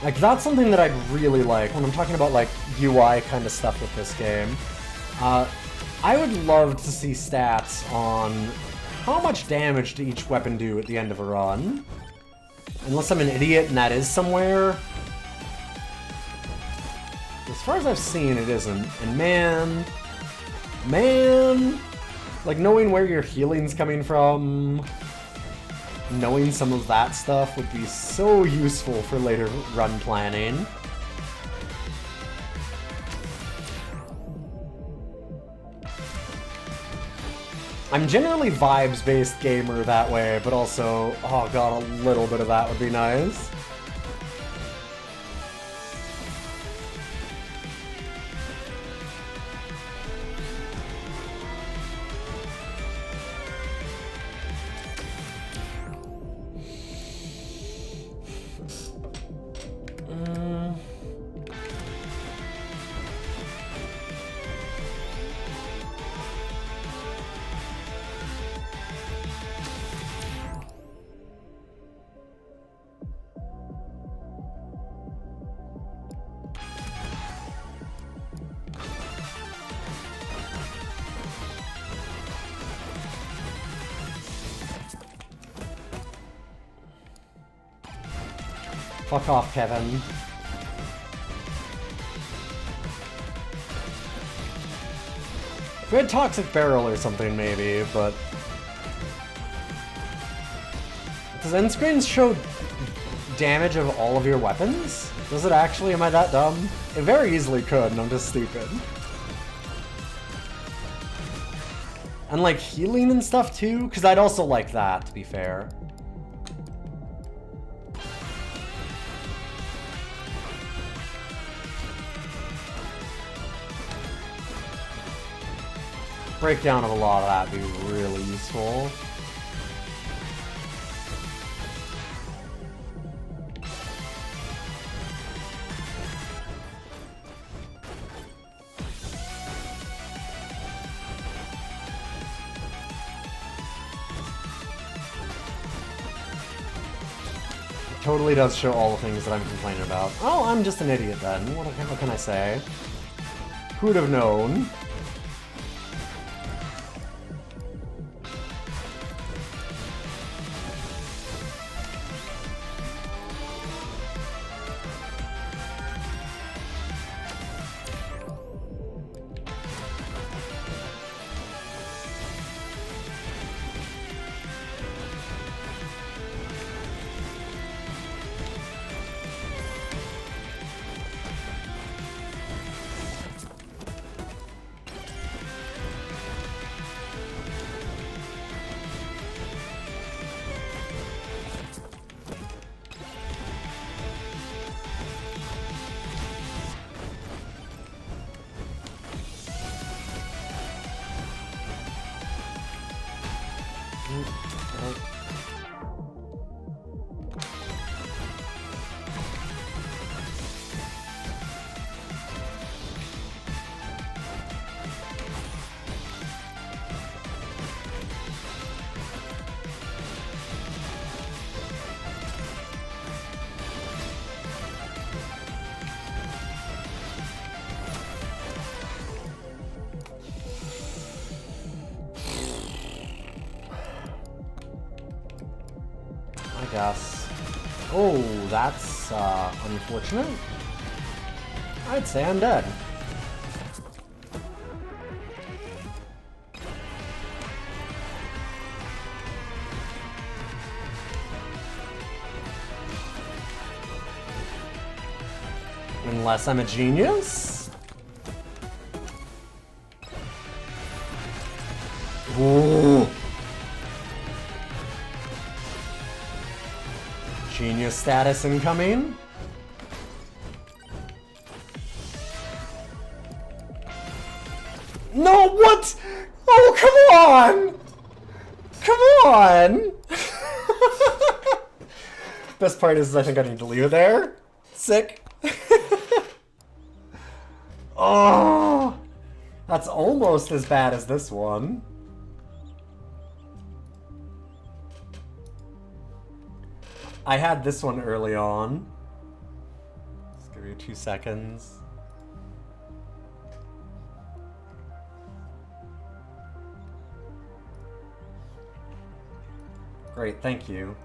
Like, that's something that I'd really like when I'm talking about, like, UI kind of stuff with this game. I would love to see stats on how much damage do each weapon do at the end of a run. Unless I'm an idiot and that is somewhere. As far as I've seen, it isn't. And man, like knowing where your healing's coming from, knowing some of that stuff would be so useful for later run planning. I'm generally vibes-based gamer that way, but also, oh god, a little bit of that would be nice. Fuck off, Kevin. If we had Toxic Barrel or something, maybe, but... Does end screens show damage of all of your weapons? Does it actually? Am I that dumb? It very easily could, and I'm just stupid. And like healing and stuff too? Because I'd also like that, to be fair. Breakdown of a lot of that would be really useful. Totally does show all the things that I'm complaining about. Oh, I'm just an idiot then. What can I say? Who'd have known? Guess. Oh, that's unfortunate. I'd say I'm dead. Unless I'm a genius? Ooh. Genius status incoming. No, what? Oh, come on! Come on! Best part is I think I need to leave it there. Sick. Oh! That's almost as bad as this one. I had this one early on. Just give you 2 seconds. Great, thank you.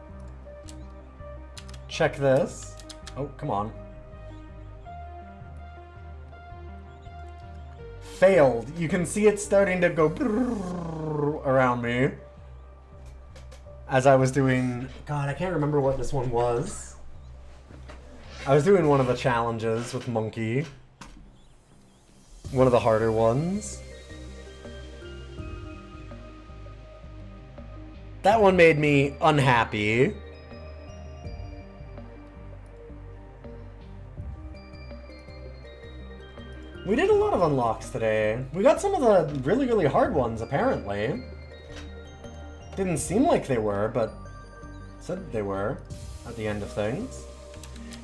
Check this. Oh, come on. Failed. You can see it starting to go around me. As I was doing... God, I can't remember what this one was. I was doing one of the challenges with Monkey. One of the harder ones. That one made me unhappy. We did a lot of unlocks today. We got some of the really, really hard ones, apparently. Didn't seem like they were, but said they were at the end of things.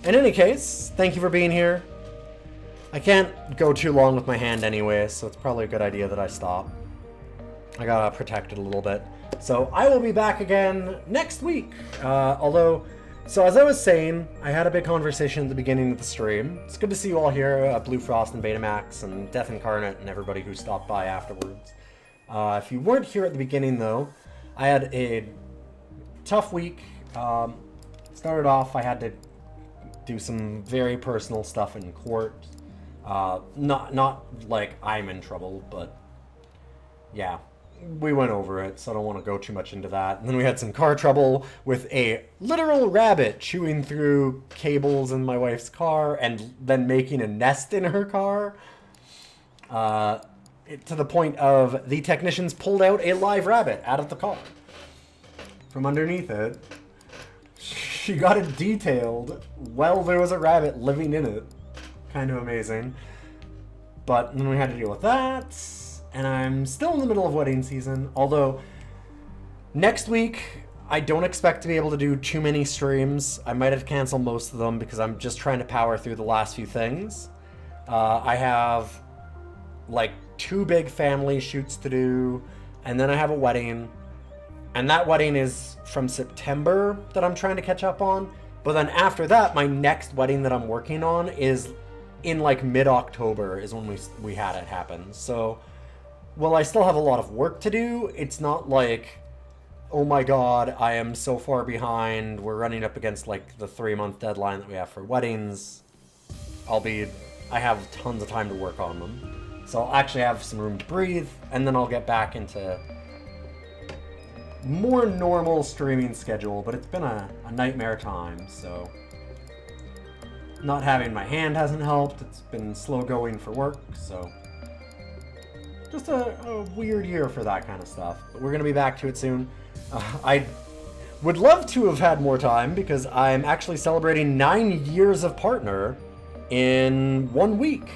In any case, thank you for being here. I can't go too long with my hand anyway, so it's probably a good idea that I stop. I gotta protect it a little bit. So I will be back again next week. So as I was saying, I had a big conversation at the beginning of the stream. It's good to see you all here, Blue Frost and Betamax and Death Incarnate and everybody who stopped by afterwards. If you weren't here at the beginning though, I had a tough week. Started off, I had to do some very personal stuff in court. Not like I'm in trouble, but yeah, we went over it, so I don't want to go too much into that. And then we had some car trouble with a literal rabbit chewing through cables in my wife's car and then making a nest in her car. To the point of the technicians pulled out a live rabbit out of the car from underneath it. She got it detailed while there was a rabbit living in it. Kind of amazing. But then we had to deal with that. And I'm still in the middle of wedding season. Although, next week, I don't expect to be able to do too many streams. I might have to cancel most of them because I'm just trying to power through the last few things. I have, like, 2 big family shoots to do. And then I have a wedding. And that wedding is from September that I'm trying to catch up on. But then after that, my next wedding that I'm working on is in, like, mid-October is when we had it happen. So, well, I still have a lot of work to do. It's not like, oh my god, I am so far behind. We're running up against, like, the 3-month deadline that we have for weddings. I have tons of time to work on them. So I'll actually have some room to breathe, and then I'll get back into more normal streaming schedule, but it's been a nightmare time, so not having my hand hasn't helped. It's been slow going for work, so just a weird year for that kind of stuff. But we're going to be back to it soon. I would love to have had more time because I'm actually celebrating 9 years of partner in 1 week.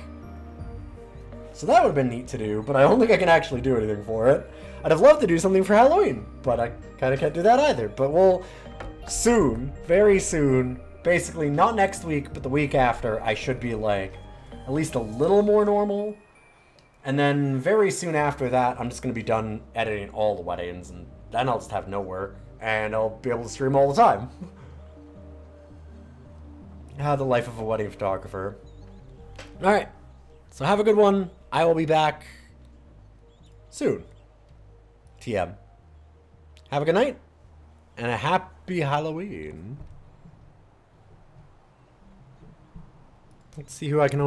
So that would have been neat to do, but I don't think I can actually do anything for it. I'd have loved to do something for Halloween, but I kind of can't do that either. But we'll soon, very soon, basically not next week, but the week after, I should be like at least a little more normal. And then very soon after that, I'm just going to be done editing all the weddings, and then I'll just have no work, and I'll be able to stream all the time. The life of a wedding photographer. Alright, so have a good one. I will be back soon. TM. Have a good night, and a happy Halloween. Let's see who I can